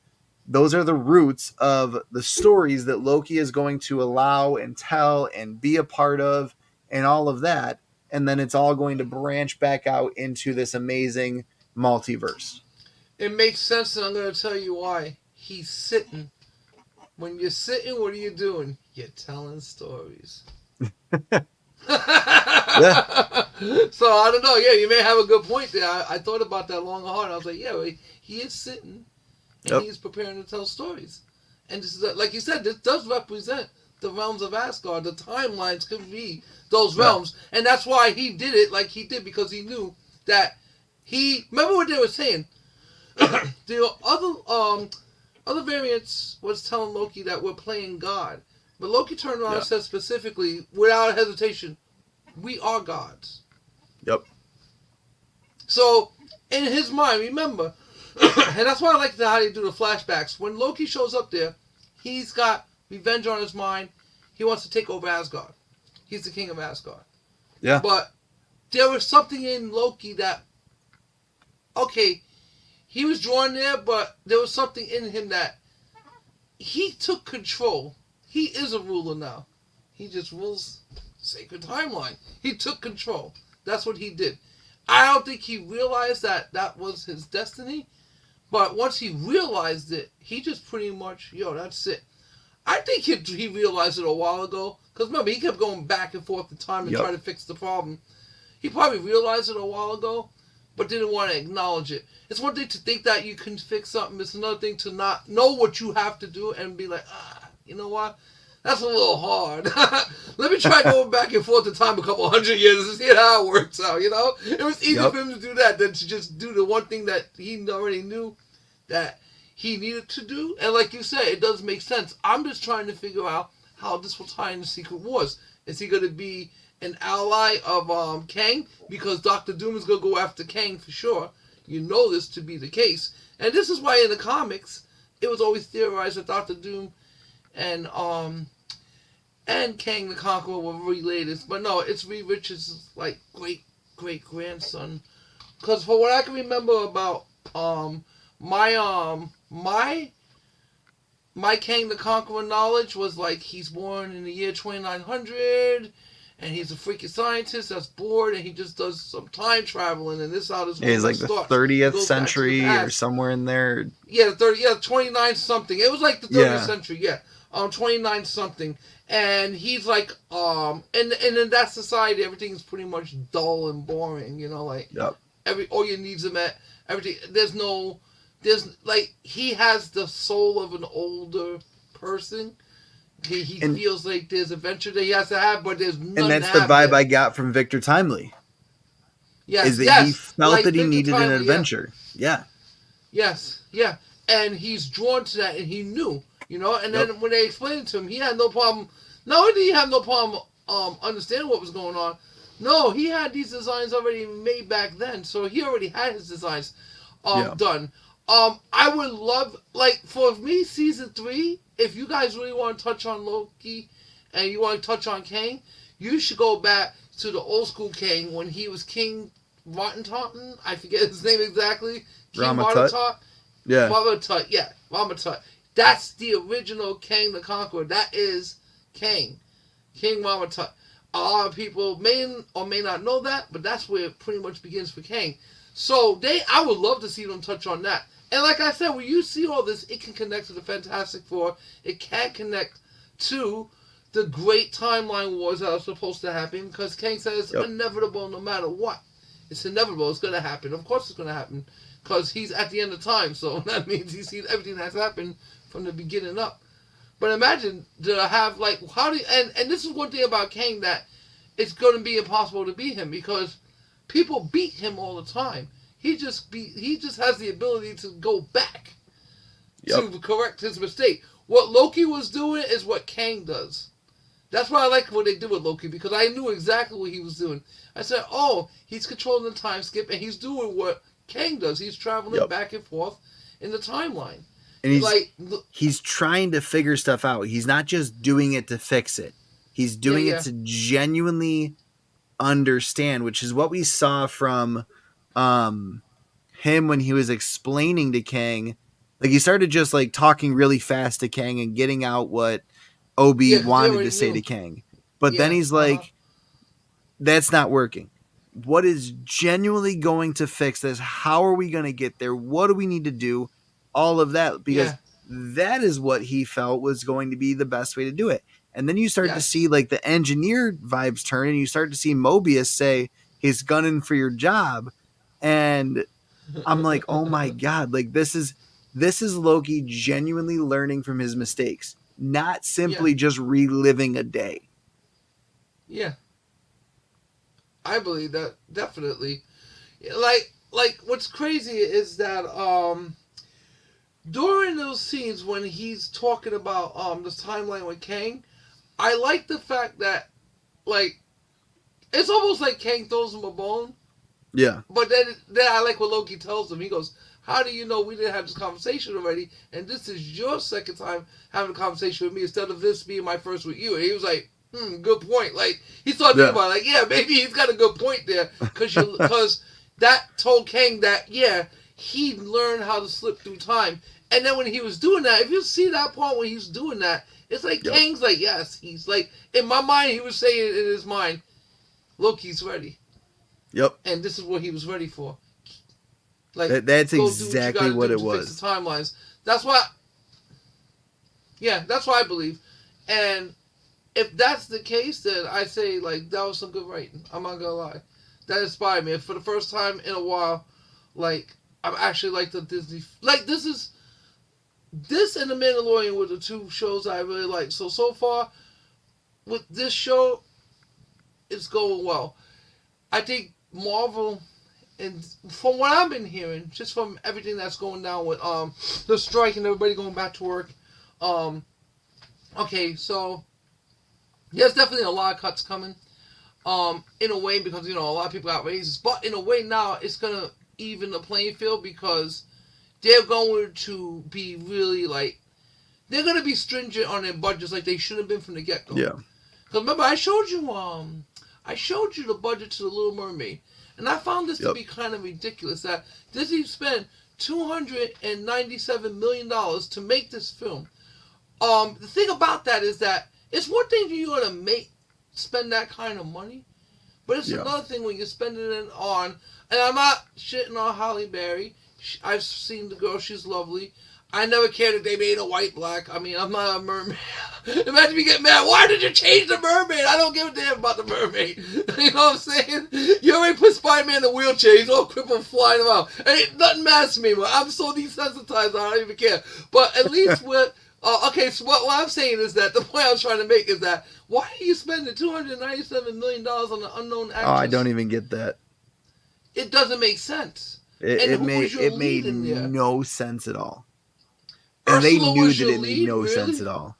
those are the roots of the stories that Loki is going to allow and tell and be a part of and all of that. And then it's all going to branch back out into this amazing multiverse. It makes sense, and I'm going to tell you why. He's sitting. When you're sitting, what are you doing? You're telling stories. So I don't know. Yeah, you may have a good point there. I thought about that long and hard. I was like, yeah, he is sitting and he's preparing to tell stories. And this is, like you said, this does represent the realms of Asgard. The timelines could be those realms, and that's why he did it like he did, because he knew that remember what they were saying. The other variants was telling Loki that we're playing God, but Loki turned around and said specifically, without hesitation, we are gods. Yep. So, in his mind, remember, and that's why I like how they do the flashbacks. When Loki shows up there, he's got revenge on his mind. He wants to take over Asgard. He's the king of Asgard. Yeah. But there was something in Loki that, okay, he was drawn there, but there was something in him that he took control. He is a ruler now. He just rules sacred timeline. He took control. That's what he did. I don't think he realized that that was his destiny, but once he realized it, he just pretty much, that's it. I think he realized it a while ago, because remember, he kept going back and forth in time and trying to fix the problem. He probably realized it a while ago, but didn't want to acknowledge it. It's one thing to think that you can fix something. It's another thing to not know what you have to do and be like, you know what? That's a little hard. Let me try going back and forth in time a couple 100 years and see how it works out, It was easy for him to do that than to just do the one thing that he already knew that he needed to do. And like you said, it does make sense. I'm just trying to figure out how this will tie into Secret Wars. Is he going to be an ally of Kang? Because Dr. Doom is going to go after Kang for sure. You know this to be the case. And this is why in the comics, it was always theorized that Dr. Doom and and Kang the Conqueror were related. But no, it's Reed Richards' like great grandson. Because for what I can remember about my my Kang the Conqueror knowledge was like he's born in the year 2900, and he's a freaking scientist that's bored, and he just does some time traveling, and this is how this He's like the starts. 30th Goes back to the century or past. somewhere in there. Yeah, 29 something. It was like the 30th century. Yeah, 29 something, and he's like and in that society, everything's pretty much dull and boring. You know, like Yep. all your needs are met. Everything. There's like he has the soul of an older person. He feels like there's adventure that he has to have, but there's none. And that's the vibe I got from Victor Timely. Yes, is that he felt like that he Victor needed Timely, an adventure. Yeah. Yes, yeah. And he's drawn to that, and he knew, you know. And then when they explained it to him, he had no problem. Not only did he have no problem understanding what was going on, no, he had these designs already made back then, so he already had his designs done. I would love, like, for me, season 3, if you guys really want to touch on Loki and you want to touch on Kang, you should go back to the old school Kang when he was King Rottentotten. I forget his name exactly. King Ramatut. Yeah. Ramatut, yeah. Ramatut. That's the original Kang the Conqueror. That is Kang. King Ramatut. A lot of people may or may not know that, but that's where it pretty much begins for Kang. So I would love to see them touch on that. And like I said, when you see all this, it can connect to the Fantastic Four. It can connect to the great timeline wars that are supposed to happen, because Kang says it's inevitable no matter what. It's inevitable. It's going to happen. Of course it's going to happen, because he's at the end of time. So that means he's seen everything that's happened from the beginning up. But imagine to have, like, how do you, and this is one thing about Kang, that it's going to be impossible to beat him, because people beat him all the time. He just has the ability to go back to correct his mistake. What Loki was doing is what Kang does. That's why I like what they did with Loki, because I knew exactly what he was doing. I said, oh, he's controlling the time skip, and he's doing what Kang does. He's traveling back and forth in the timeline. And he's trying to figure stuff out. He's not just doing it to fix it. He's doing it to genuinely understand, which is what we saw from him when he was explaining to Kang. Like, he started just like talking really fast to Kang and getting out what Obi wanted to say to Kang. But then he's like, that's not working. What is genuinely going to fix this? How are we going to get there? What do we need to do? All of that, because that is what he felt was going to be the best way to do it. And then you start to see like the engineer vibes turn, and you start to see Mobius say he's gunning for your job. And I'm like, oh my God, like this is Loki genuinely learning from his mistakes, not simply just reliving a day. Yeah. I believe that, definitely. Like what's crazy is that during those scenes when he's talking about this timeline with Kang, I like the fact that, like, it's almost like Kang throws him a bone. Yeah. But then I like what Loki tells him. He goes, how do you know we didn't have this conversation already, and this is your second time having a conversation with me instead of this being my first with you? And he was like, good point. Like, he started thinking about it, like, yeah, maybe he's got a good point there, because that told Kang that, he learned how to slip through time. And then when he was doing that, if you see that part when he's doing that, it's like Kang's like, yes, he's like, in my mind, he was saying in his mind, Loki's ready. Yep. And this is what he was ready for. Like, that's exactly what it was. Fix the timelines. That's why. Yeah, that's what I believe. And if that's the case, then I say, like, that was some good writing. I'm not gonna lie. That inspired me. For the first time in a while, like, I'm actually like the Disney. Like, this and The Mandalorian were the two shows I really like. So far, with this show, it's going well. I think Marvel, and from what I've been hearing, just from everything that's going down with the strike and everybody going back to work, okay, so there's definitely a lot of cuts coming, in a way, because, you know, a lot of people got raises, but in a way now it's gonna even the playing field, because they're going to be really, like, they're going to be stringent on their budgets like they should have been from the get-go. Yeah. Because remember, I showed you the budget to the Little Mermaid, and I found this to Yep. be kind of ridiculous that Disney spent $297 million to make this film. The thing about that is that it's one thing for you to spend that kind of money, but it's Yeah. another thing when you're spending it on. And I'm not shitting on Halle Berry. I've seen the girl; she's lovely. I never cared if they made a white black. I mean, I'm not a mermaid. Imagine me getting mad. Why did you change the mermaid? I don't give a damn about the mermaid. You know what I'm saying? You already put Spider-Man in a wheelchair. He's all crippled flying around. And nothing matters to me. But I'm so desensitized, I don't even care. But at least with... okay, so what I'm saying is that the point I was trying to make is that why are you spending $297 million on an unknown actress? Oh, I don't even get that. It doesn't make sense. It made no sense at all. And they knew that it made no sense at all.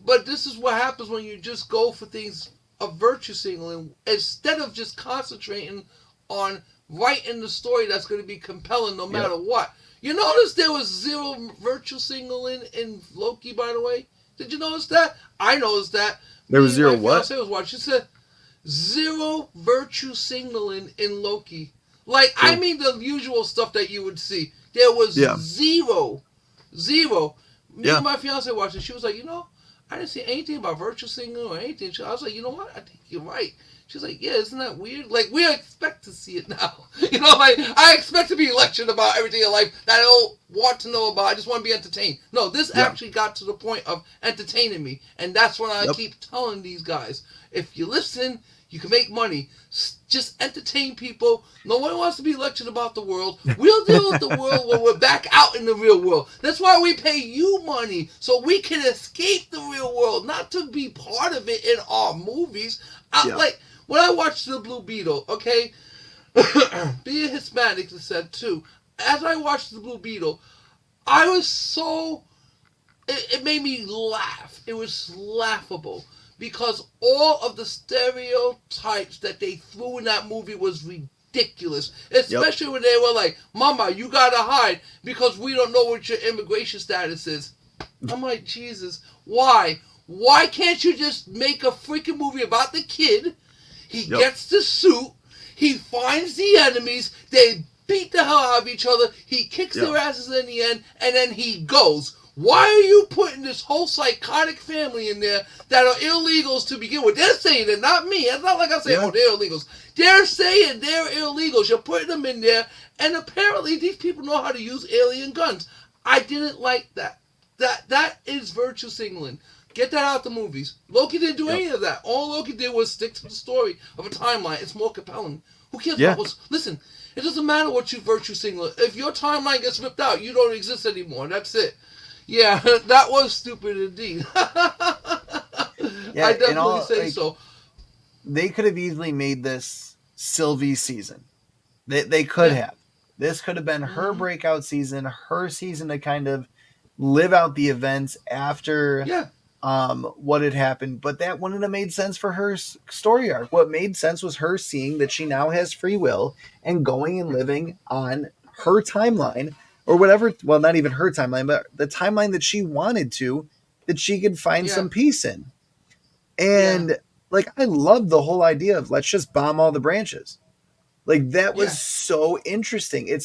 But this is what happens when you just go for things of virtue signaling instead of just concentrating on writing the story that's going to be compelling no matter what. You notice there was zero virtue signaling in Loki, by the way? Did you notice that? I noticed that. There was zero what? Was watching. She said zero virtue signaling in Loki. Like, cool. I mean the usual stuff that you would see. There was zero. Me and my fiance watched it. She was like, I didn't see anything about virtue signaling or anything. I was like, you know what? I think you're right. She's like, yeah, isn't that weird? Like, we expect to see it now. Like, I expect to be lectured about everything in life that I don't want to know about. I just want to be entertained. No, this actually got to the point of entertaining me. And that's what I keep telling these guys. If you listen, you can make money. Just entertain people. No one wants to be lectured about the world. We'll deal with the world when we're back out in the real world. That's why we pay you money, so we can escape the real world, not to be part of it in our movies. Like, when I watched The Blue Beetle, okay, being Hispanic, it said too, as I watched The Blue Beetle, I was so... It made me laugh. It was laughable. Because all of the stereotypes that they threw in that movie was ridiculous. Especially when they were like, Mama, you gotta hide because we don't know what your immigration status is. I'm like, Jesus, why? Why can't you just make a freaking movie about the kid? He gets the suit. He finds the enemies. They beat the hell out of each other. He kicks their asses in the end. And then he goes. Why are you putting this whole psychotic family in there that are illegals to begin with? They're saying it, not me. It's not like I'm saying, they're illegals. They're saying they're illegals. You're putting them in there, and apparently these people know how to use alien guns. I didn't like that. That is virtue signaling. Get that out the movies. Loki didn't do any of that. All Loki did was stick to the story of a timeline. It's more compelling. Who cares about what's... Listen, it doesn't matter what you virtue signal. If your timeline gets ripped out, you don't exist anymore. That's it. Yeah, that was stupid indeed. I definitely say so. They could have easily made this Sylvie's season. They could have. This could have been her breakout season, her season to kind of live out the events after what had happened. But that wouldn't have made sense for her story arc. What made sense was her seeing that she now has free will and going and living on her timeline. Or whatever, well, not even her timeline, but the timeline that she wanted to, that she could find some peace in. And, like, I love the whole idea of let's just bomb all the branches. Like, that was so interesting.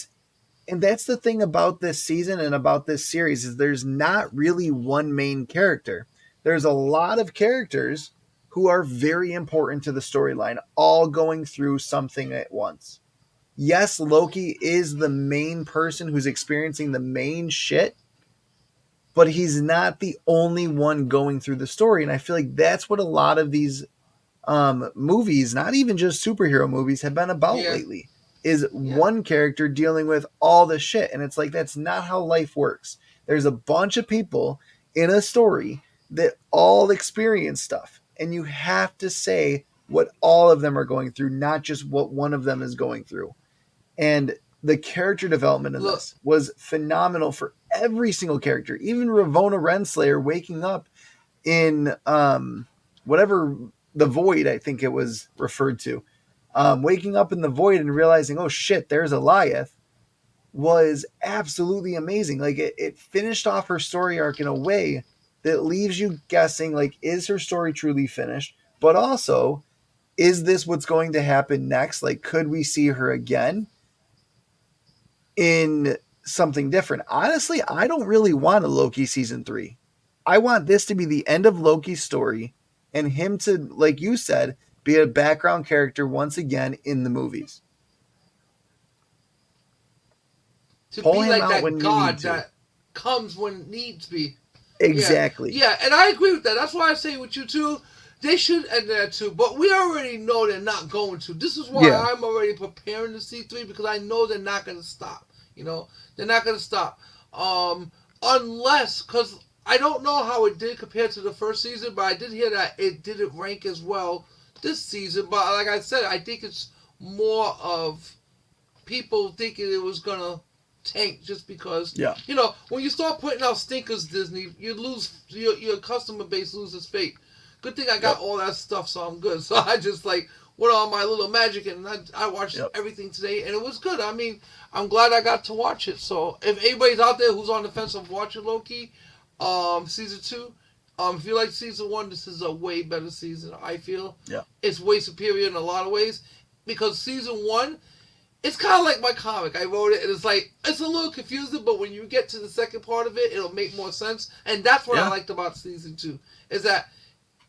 And that's the thing about this season and about this series is there's not really one main character. There's a lot of characters who are very important to the storyline, all going through something at once. Yes, Loki is the main person who's experiencing the main shit, but he's not the only one going through the story. And I feel like that's what a lot of these movies, not even just superhero movies, have been about lately, is one character dealing with all the shit. And it's like, that's not how life works. There's a bunch of people in a story that all experience stuff. And you have to say what all of them are going through, not just what one of them is going through. And the character development in this was phenomenal for every single character. Even Ravonna Renslayer waking up in whatever the void, I think it was referred to. Waking up in the void and realizing, oh shit, there's Eliath, was absolutely amazing. Like it finished off her story arc in a way that leaves you guessing, like, is her story truly finished? But also, is this what's going to happen next? Like, could we see her again in something different? Honestly, I don't really want a Loki season 3. I want this to be the end of Loki's story and him to, like you said, be a background character once again in the movies. To Pull be him like out that when you need God to. that comes when it needs to be. Exactly. Yeah, and I agree with that. That's why I say with you too, they should end that too. But we already know they're not going to. This is why Yeah. I'm already preparing to see 3 because I know they're not going to stop. You know, they're not going to stop. Unless, because I don't know how it did compared to the first season, but I did hear that it didn't rank as well this season. But like I said, I think it's more of people thinking it was going to tank just because Yeah. when you start putting out stinkers, Disney, you lose your customer base loses faith. Good thing I got Yep. all that stuff, so I'm good. So I just like went on my little magic and I watched Yep. everything today, and it was good. I mean, I'm glad I got to watch it. So if anybody's out there who's on the fence of watching Loki, season 2, if you like season 1, this is a way better season. I feel Yeah. it's way superior in a lot of ways because season 1, it's kind of like my comic. I wrote it, and it's like it's a little confusing, but when you get to the second part of it, it'll make more sense. And that's what I liked about season 2 is that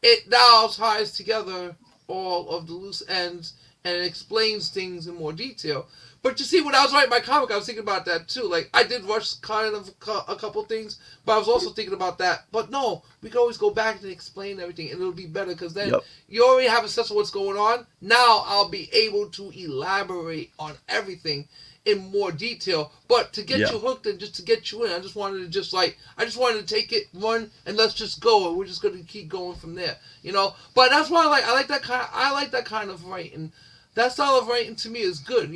it now ties together all of the loose ends and it explains things in more detail. But you see, when I was writing my comic, I was thinking about that too. Like I did rush kind of a couple things, but I was also thinking about that. But no, we can always go back and explain everything, and it'll be better because then you already have a sense of what's going on. Now I'll be able to elaborate on everything in more detail. But to get you hooked and just to get you in, I just wanted to take it, run, and let's just go, and we're just gonna keep going from there. But that's why I like that kind of writing. That style of writing to me is good.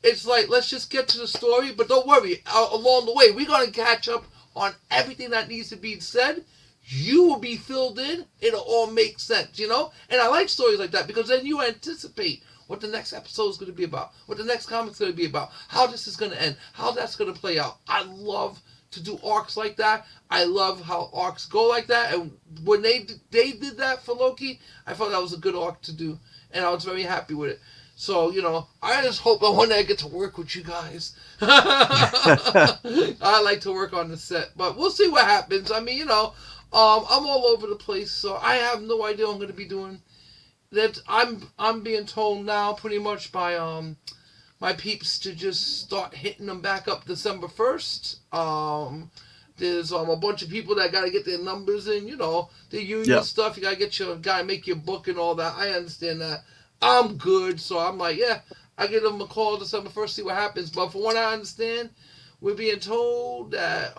It's like let's just get to the story, but don't worry. Along the way, we're gonna catch up on everything that needs to be said. You will be filled in. It'll all make sense, And I like stories like that because then you anticipate what the next episode is going to be about, what the next comic's going to be about, how this is going to end, how that's going to play out. I love to do arcs like that. I love how arcs go like that. And when they did that for Loki, I thought that was a good arc to do, and I was very happy with it. So, I just hope that one day I get to work with you guys. I like to work on the set, but we'll see what happens. I mean, I'm all over the place, so I have no idea what I'm going to be doing. That I'm being told now pretty much by my peeps to just start hitting them back up December 1st. There's a bunch of people that got to get their numbers in, the union stuff. You gotta make your book and all that. I understand that. I'm good, so I'm like, yeah, I give them a call December 1st, see what happens. But from what I understand, we're being told that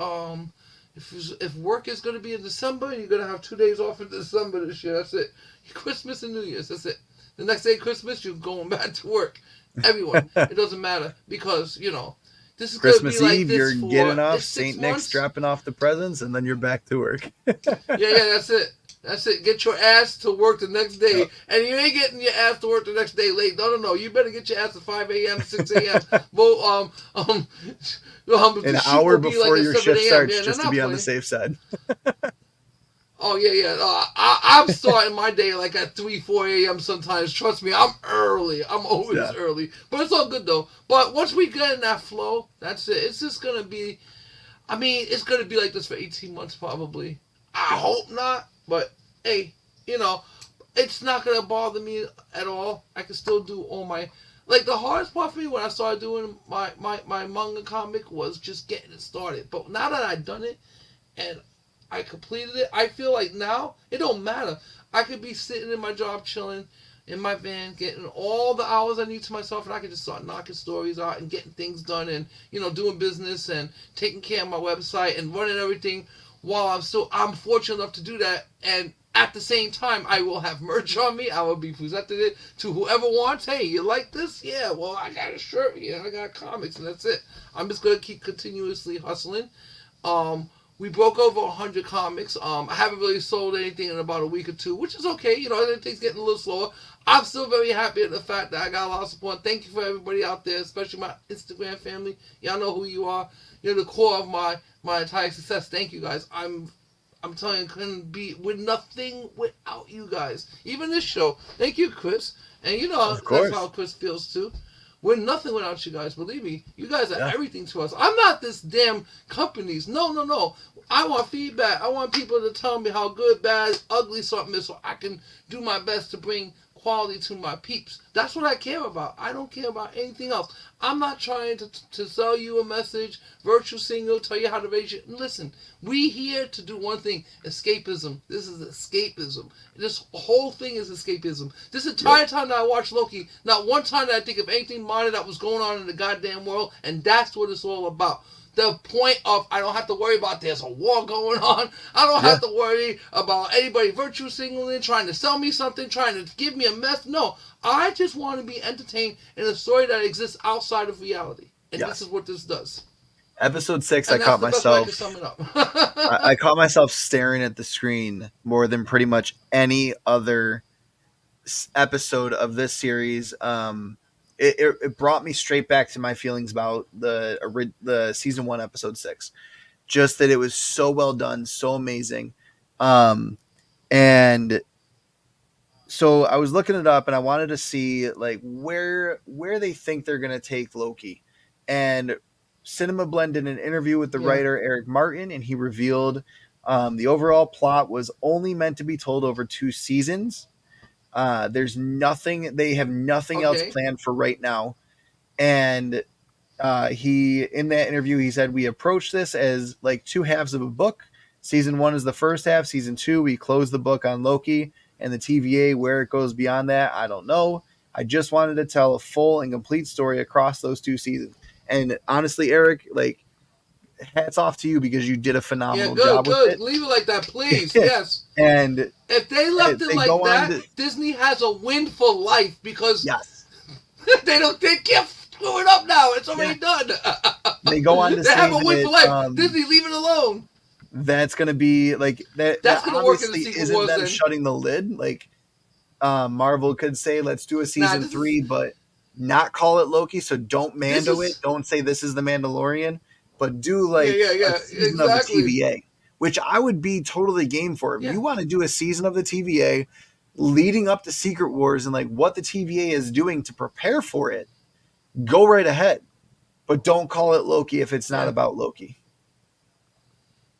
if work is going to be in December, you're going to have 2 days off in December this year. That's it. Christmas and New Year's. That's it. The next day, Christmas, you're going back to work. Everyone. It doesn't matter because, this is Christmas gonna be Eve, like you're this getting for off, 6 St. months. Nick's dropping off the presents, and then you're back to work. Yeah, that's it. That's it. Get your ass to work the next day. Yep. And you ain't getting your ass to work the next day late. No. You better get your ass at 5 a.m., 6 a.m. Well, an hour before your shift starts, just to be on the safe side. Oh, yeah. I'm starting my day like at 3, 4 a.m. sometimes. Trust me, I'm early. I'm always early. But it's all good, though. But once we get in that flow, that's it. It's just going to be... it's going to be like this for 18 months, probably. I hope not. But, hey, it's not going to bother me at all. I can still do all my... Like, the hardest part for me when I started doing my manga comic was just getting it started. But now that I've done it and I completed it, I feel like now it don't matter. I could be sitting in my job chilling in my van, getting all the hours I need to myself, and I can just start knocking stories out and getting things done and, doing business and taking care of my website and running everything while I'm fortunate enough to do that. And at the same time, I will have merch on me. I will be presenting it to whoever wants. Hey, you like this? Yeah, well, I got a shirt here. I got comics, and that's it. I'm just going to keep continuously hustling. We broke over 100 comics. I haven't really sold anything in about a week or two, which is okay. Everything's getting a little slower. I'm still very happy at the fact that I got a lot of support. Thank you for everybody out there, especially my Instagram family. Y'all know who you are. You're the core of my entire success. Thank you guys. I'm telling you, couldn't be with nothing without you guys. Even this show. Thank you, Chris. And you know Of that's how course. Chris feels too. We're nothing without you guys. Believe me, you guys are Yeah. everything to us. I'm not this damn companies. No, no, no. I want feedback. I want people to tell me how good, bad, ugly something is, so I can do my best to bring quality to my peeps. That's what I care about. I don't care about anything else. I'm not trying to sell you a message, virtue signal, tell you how to raise it. Listen, we here to do one thing: escapism. This is escapism. This whole thing is escapism. This entire time that I watched Loki, not one time did I think of anything minor that was going on in the goddamn world, and that's what it's all about. The point of I don't have to worry about there's a war going on. I don't have to worry about anybody virtue signaling, trying to sell me something, trying to give me a mess. No, I just want to be entertained in a story that exists outside of reality. And this is what this does. Episode 6, And I caught that's the best way I myself. can sum it up. I caught myself staring at the screen more than pretty much any other episode of this series. It brought me straight back to my feelings about the season 1 episode 6. Just that it was so well done, so amazing. And so I was looking it up and I wanted to see like where they think they're gonna take Loki. And Cinema Blend did an interview with the writer Eric Martin, and he revealed the overall plot was only meant to be told over 2 seasons. There's nothing, they have nothing else planned for right now. And he, in that interview, he said, we approach this as like 2 halves of a book. Season 1 is the first half. Season 2, we close the book on Loki, and the TVA, where it goes beyond that, I don't know. I just wanted to tell a full and complete story across those 2 seasons. And honestly, Eric, like, hats off to you because you did a phenomenal job with it. Leave it like that, please. Yes. And if they left it like that, Disney has a win for life because they can't screw it up now. It's already done. They go on to they have a win for life. Disney, leave it alone. That's gonna be like that. That's gonna work in the sequel. Isn't them shutting the lid? Like Marvel could say, let's do a season 3, but not call it Loki. So don't Mando it. Don't say this is the Mandalorian, but do like a season of the TVA, which I would be totally game for. If you want to do a season of the TVA leading up to Secret Wars and like what the TVA is doing to prepare for it, go right ahead. But don't call it Loki if it's not about Loki.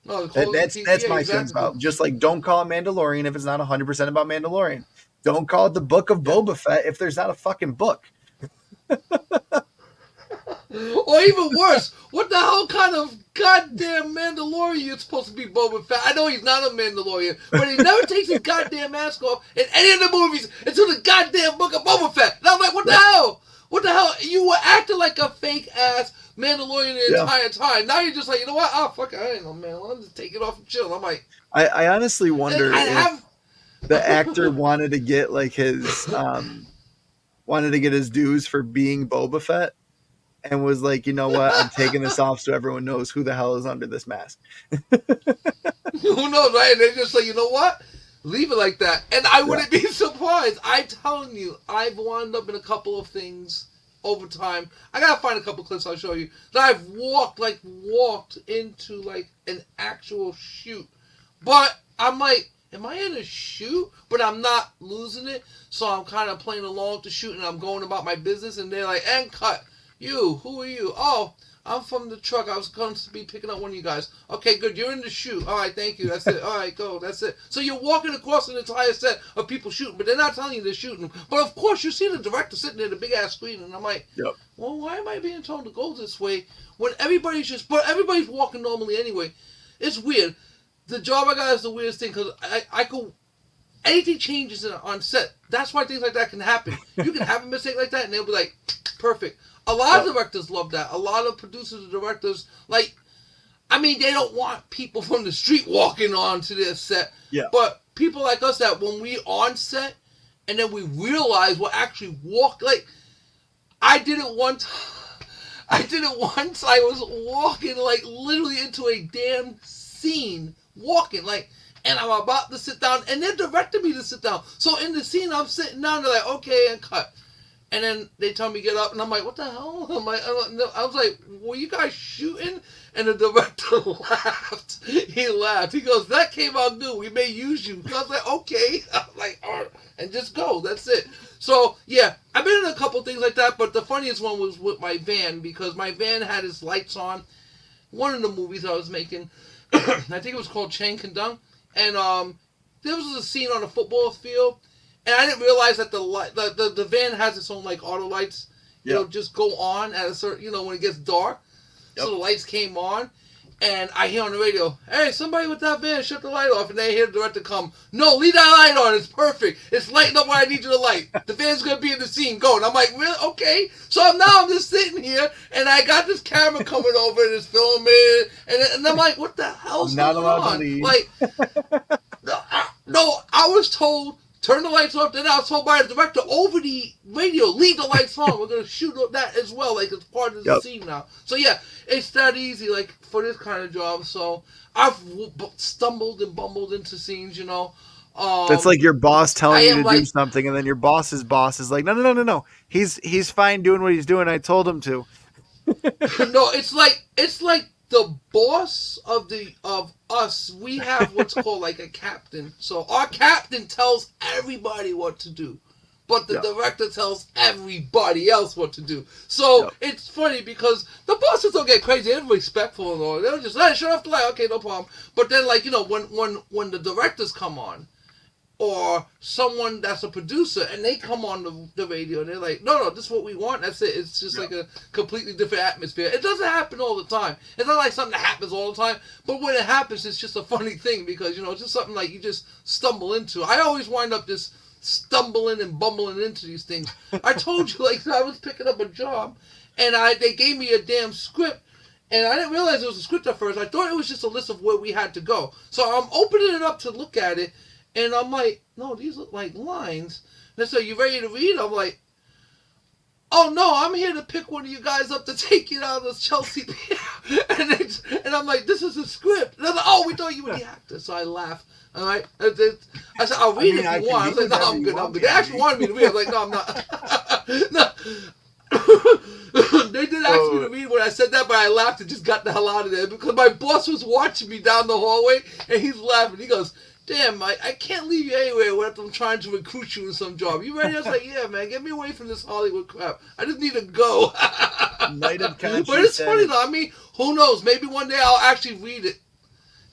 No, that's my feelings about. Just like don't call it Mandalorian if it's not 100% about Mandalorian. Don't call it the Book of Boba Fett if there's not a fucking book. Or even worse, what the hell kind of goddamn Mandalorian is supposed to be Boba Fett? I know he's not a Mandalorian, but he never takes his goddamn mask off in any of the movies until the goddamn Book of Boba Fett. And I'm like, what the hell? What the hell? You were acting like a fake ass Mandalorian the entire time. Now you're just like, you know what? Oh, fuck it. I ain't no Mandalorian. I'm just take it off and chill. I'm like... I honestly wonder if the actor wanted to get like his... wanted to get his dues for being Boba Fett and was like, you know what? I'm taking this off so everyone knows who the hell is under this mask. Who knows, right? And they're just like, you know what? Leave it like that. And I wouldn't be surprised. I'm telling you, I've wound up in a couple of things over time. I gotta find a couple clips I'll show you. That I've walked into like an actual shoot. But I'm like, am I in a shoot? But I'm not losing it. So I'm kind of playing along to shoot and I'm going about my business. And they're like, and cut. You, who are you? Oh, I'm from the truck. I was going to be picking up one of you guys. Okay, good. You're in the shoot. All right, thank you. That's it. All right, go. That's it. So you're walking across an entire set of people shooting, but they're not telling you they're shooting. But of course, you see the director sitting there, the big ass screen, and I'm like, well, why am I being told to go this way when everybody's walking normally anyway? It's weird. The job I got is the weirdest thing because I could. Anything changes on set. That's why things like that can happen. You can have a mistake like that, and they'll be like, perfect. A lot of directors love that. A lot of producers and directors, like, I mean, they don't want people from the street walking onto their set. Yeah. But people like us that when we on set, and then we realize we're actually like, I did it once. I was walking, like, literally into a damn scene. Walking, like, and I'm about to sit down, and they're directing me to sit down. So in the scene, I'm sitting down, they're like, okay, and cut. And then they tell me get up, and I'm like, what the hell? I was like, were you guys shooting? And the director laughed. He laughed. He goes, that came out good. We may use you. I was like, okay. I'm like, all right. And just go. That's it. So, yeah, I've been in a couple things like that, but the funniest one was with my van, because my van had its lights on. One of the movies I was making, I think it was called Chang Kandung, and there was a scene on a football field, and I didn't realize that the van has its own like auto lights, just go on at a certain, when it gets dark. Yep. So the lights came on, and I hear on the radio, hey, somebody with that van, shut the light off. And then I hear the director come, no, leave that light on. It's perfect. It's lighting up what I need you to light. The van's going to be in the scene. Go. And I'm like, really? Okay. So now I'm just sitting here, and I got this camera coming over, and it's filming. And I'm like, what the hell's going on? Like, no, I was told, turn the lights off. Then I was told by the director over the radio, leave the lights on. We're going to shoot that as well. Like, it's part of the scene now. So, yeah, it's that easy, like, for this kind of job. So, I've stumbled and bumbled into scenes, It's like your boss telling you to do something, and then your boss's boss is like, no. He's fine doing what he's doing. I told him to. No, it's like the boss of us. We have what's called like a captain. So our captain tells everybody what to do, but the director tells everybody else what to do. So it's funny because the bosses don't get crazy. They're respectful and all. They'll just shut off the light. Okay, no problem. But then when the directors come on, or someone that's a producer, and they come on the radio, and they're like, no, this is what we want. That's it. It's just like a completely different atmosphere. It doesn't happen all the time. It's not like something that happens all the time, but when it happens, it's just a funny thing because, it's just something like you just stumble into. I always wind up just stumbling and bumbling into these things. I told you, like, I was picking up a job, and they gave me a damn script, and I didn't realize it was a script at first. I thought it was just a list of where we had to go. So I'm opening it up to look at it, and I'm like, no, these look like lines. And they say, you ready to read? I'm like, oh, no, I'm here to pick one of you guys up to take you down to Chelsea Pier. and I'm like, this is a script. And they're like, oh, we thought you were the actor. So I laughed. All right. I said, I'll read it if you want. I was like, no, I'm good. They actually wanted me to read. I was like, no, I'm not. No. They did ask me to read when I said that, but I laughed and just got the hell out of there because my boss was watching me down the hallway, and he's laughing. He goes, damn, I can't leave you anywhere when I'm trying to recruit you in some job. You ready? I was like, yeah, man, get me away from this Hollywood crap. I just need to go. But it's funny, though. I mean, who knows? Maybe one day I'll actually read it.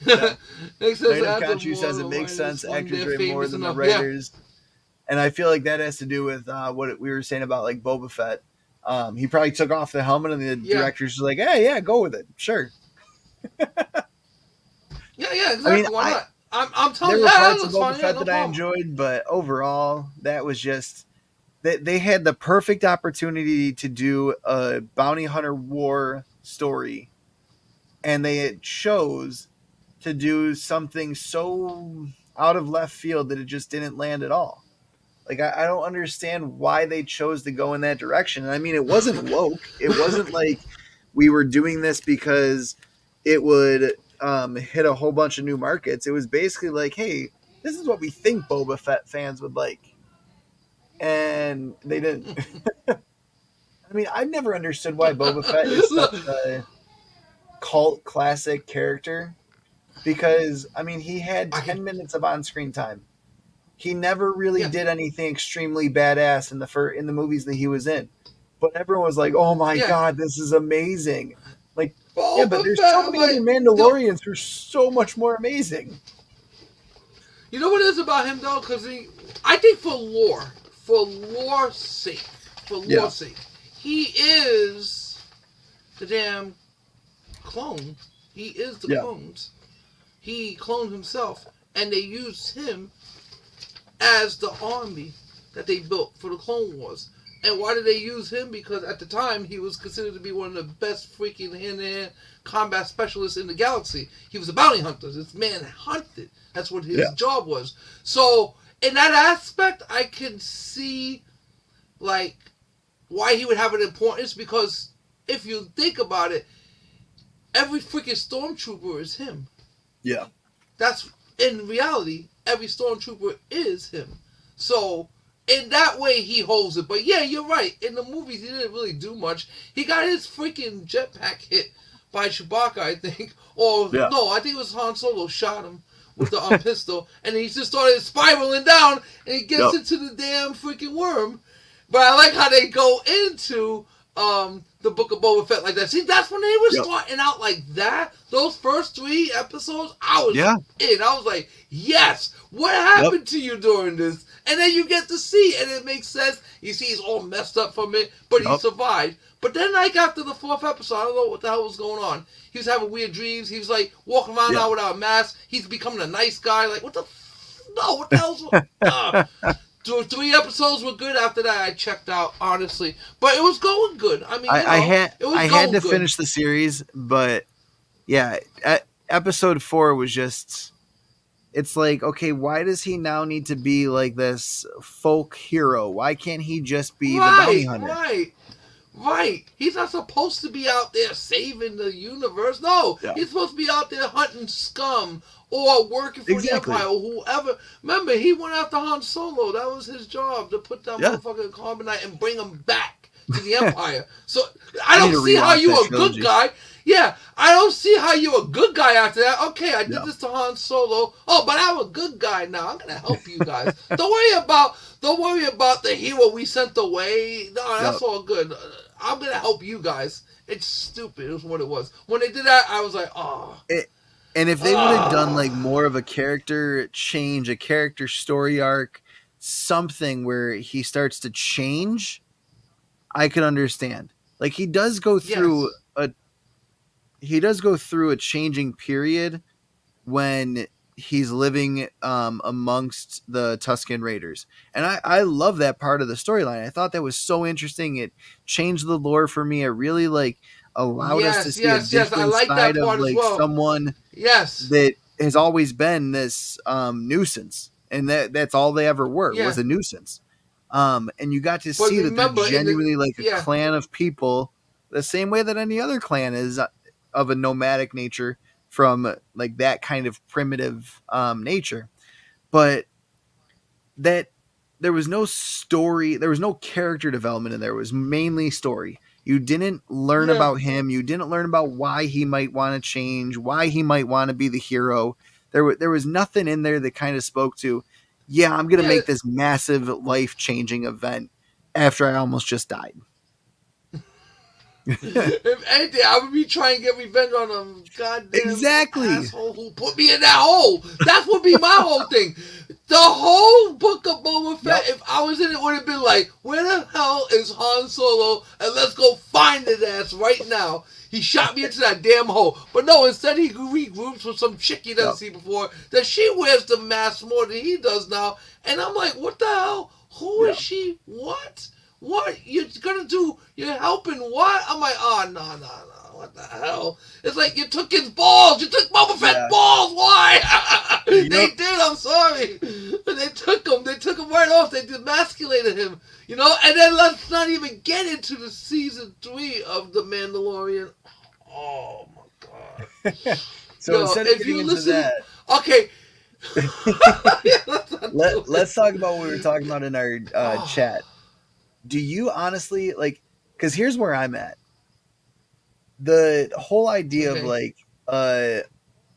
Yeah. Native Country says it makes sense. Actors rate more than the writers. Yeah. And I feel like that has to do with what we were saying about, like, Boba Fett. He probably took off the helmet, and the director's like, hey, yeah, go with it. Sure. Yeah, exactly. I mean, why not? I'm telling you, there were parts of Boba Fett that I enjoyed, but overall, that was just they had the perfect opportunity to do a bounty hunter war story, and they chose to do something so out of left field that it just didn't land at all. Like, I don't understand why they chose to go in that direction. And I mean, it wasn't woke. It wasn't like we were doing this because it would hit a whole bunch of new markets. It was basically like, hey, this is what we think Boba Fett fans would like. And they didn't. I mean, I've never understood why Boba Fett is such a cult classic character. Because, I mean, he had 10 minutes of on-screen time. He never really did anything extremely badass in the movies that he was in. But everyone was like, oh my God, this is amazing. Like, but there's so many other Mandalorians who are so much more amazing. You know what it is about him, though? Because I think for lore's sake, he is the damn clone. He is the clones. He cloned himself, and they used him as the army that they built for the Clone Wars. And why did they use him? Because at the time, he was considered to be one of the best freaking hand-to-hand combat specialists in the galaxy. He was a bounty hunter. This man hunted. That's what his job was. So, in that aspect, I can see, like, why he would have an importance. Because if you think about it, every freaking stormtrooper is him. Yeah. That's, in reality, every stormtrooper is him. So, in that way he holds it. But yeah, you're right. In the movies, he didn't really do much. He got his freaking jetpack hit by Chewbacca, I think. Or Yeah. no, I think it was Han Solo shot him with the pistol, and he just started spiraling down, and he gets into the damn freaking worm. But I like how they go into the Book of Boba Fett like that. See, that's when they were starting out like that. Those first 3 episodes, I was in. I was like, yes, what happened to you during this? And then you get to see, and it makes sense. You see, he's all messed up from it, but he survived. But then, like, after the 4th episode, I don't know what the hell was going on. He was having weird dreams. He was, like, walking around now without a mask. He's becoming a nice guy. Like, what the... No, what the hell's... 3 episodes were good. After that, I checked out, honestly. But it was going good. I mean, I had to finish the series, but yeah, episode 4 was just... It's like, okay, why does he now need to be like this folk hero? Why can't he just be the bounty hunter? Right. He's not supposed to be out there saving the universe. No, he's supposed to be out there hunting scum or working for the Empire or whoever. Remember, he went after Han Solo. That was his job, to put that motherfucker in carbonite and bring him back to the Empire. So I don't see how you a good guy. Yeah, I don't see how you're a good guy after that. Okay, I did this to Han Solo. Oh, but I'm a good guy now. I'm gonna help you guys. Don't worry about the hero we sent away. No, that's all good. I'm gonna help you guys. It's stupid. It was what it was. When they did that, I was like, oh. And if they would have done like more of a character change, a character story arc, something where he starts to change, I could understand. Like he does go through a changing period when he's living amongst the Tusken Raiders. And I love that part of the storyline. I thought that was so interesting. It changed the lore for me. It really like allowed us to see a different side of like someone that has always been this nuisance. And that's all they ever were was a nuisance. And you got to see that they're genuinely like a clan of people, the same way that any other clan is of a nomadic nature, from like that kind of primitive nature. But that there was no story, there was no character development in there. It was mainly story. You didn't learn about him. You didn't learn about why he might want to change, why he might want to be the hero. There was nothing in there that kind of spoke to, I'm going to make this massive life-changing event after I almost just died. If anything, I would be trying to get revenge on them goddamn asshole who put me in that hole. That would be my whole thing. The whole Book of Boba Fett, if I was in it, would have been like, where the hell is Han Solo? And let's go find his ass right now. He shot me into that damn hole. But no, instead he regroups with some chick he doesn't see before, that she wears the mask more than he does now. And I'm like, what the hell? Who is she? What? What? You're gonna do? You're helping what? I'm like, oh, no. What the hell? It's like you took his balls. You took Boba Fett's balls. Why? They did. I'm sorry. They took him. They took him right off. They demasculated him. You know? And then let's not even get into the season 3 of The Mandalorian. Oh, my God. So instead of getting into that. Okay. Let's talk about what we were talking about in our chat. Do you honestly like, because here's where I'm at. The whole idea of like,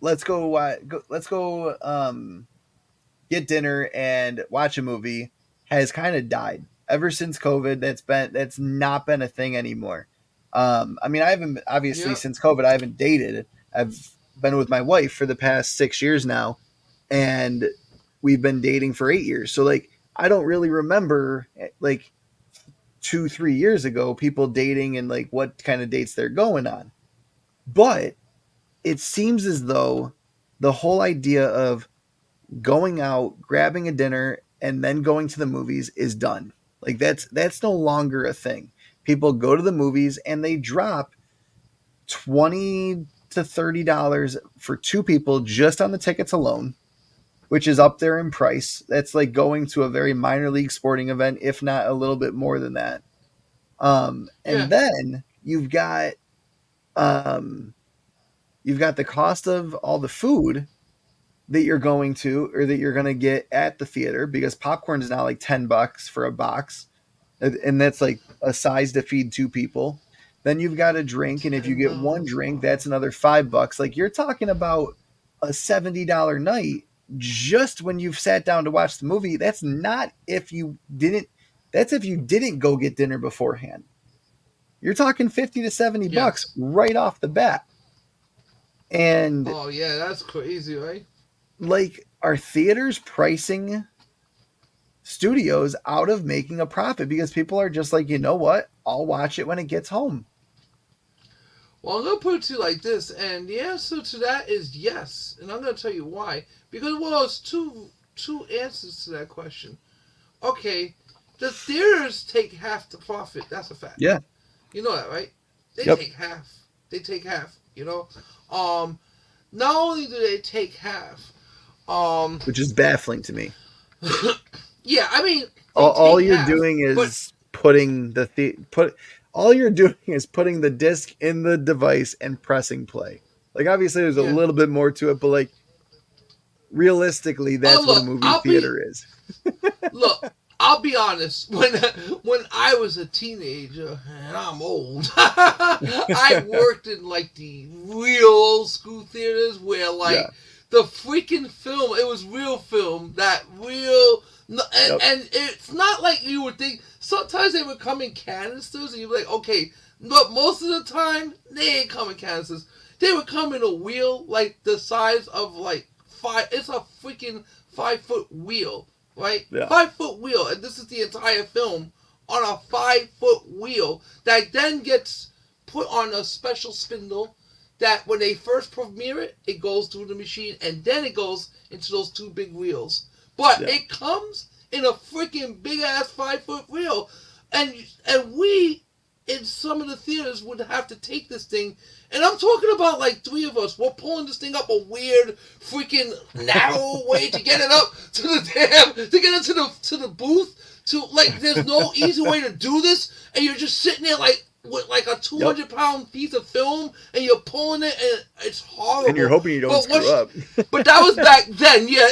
let's go get dinner and watch a movie has kind of died ever since COVID. That's not been a thing anymore. I mean, I haven't, obviously since COVID, I haven't dated. I've been with my wife for the past 6 years now, and we've been dating for 8 years. So like, I don't really remember like 2-3 years ago people dating and like what kind of dates they're going on. But it seems as though the whole idea of going out, grabbing a dinner, and then going to the movies is done. Like that's no longer a thing. People go to the movies and they drop $20 to $30 for 2 people just on the tickets alone, which is up there in price. That's like going to a very minor league sporting event, if not a little bit more than that. And then you've got the cost of all the food, that you're going to or that you're going to get at the theater, because popcorn is now like $10 for a box, and that's like a size to feed two people. Then you've got a drink, and if you get one $10. drink, that's another $5. Like, you're talking about a $70 night just when you've sat down to watch the movie. That's not if you didn't. That's if you didn't go get dinner beforehand. You're talking 50 to 70 bucks Yes. right off the bat. And Oh yeah, that's crazy, right? like, are theaters pricing studios out of making a profit because people are just like, you know what? I'll watch it when it gets home. Well, I'm gonna put it to you like this, and the answer to that is yes, and I'm gonna tell you why. Because well, it's two answers to that question. Okay, the theaters take half the profit. That's a fact. Yeah. You know that, right? They Yep. take half. They take half. You know, um, not only do they take half, um, Which is baffling to me. yeah, I mean, All take you're half, doing but is putting put all you're doing is putting the disc in the device and pressing play. Like, obviously there's a yeah. little bit more to it, but like, realistically, that's what a Look, movie theater is. look. I'll be honest. When I was a teenager, and I'm old, I worked in like the real old school theaters where like Yeah. the freaking film, it was real film, that real, Yep. and it's not like you would think. Sometimes they would come in canisters, and you'd be like, okay, but most of the time they ain't come in canisters. They would come in a wheel like the size of like five. It's a freaking 5-foot wheel. Right? Yeah. 5-foot wheel, and this is the entire film on a 5-foot wheel that then gets put on a special spindle that when they first premiere it, it goes through the machine and then it goes into those two big wheels. But Yeah. it comes in a freaking big ass 5-foot wheel, and we in some of the theaters would have to take this thing, and I'm talking about like three of us. We're pulling this thing up a weird, freaking narrow way to get it up to the to get it to the booth. To like, there's no easy way to do this, and you're just sitting there like with like a 200-pound piece of film, and you're pulling it, and it's horrible. And you're hoping you don't screw up. But that was back then, yeah.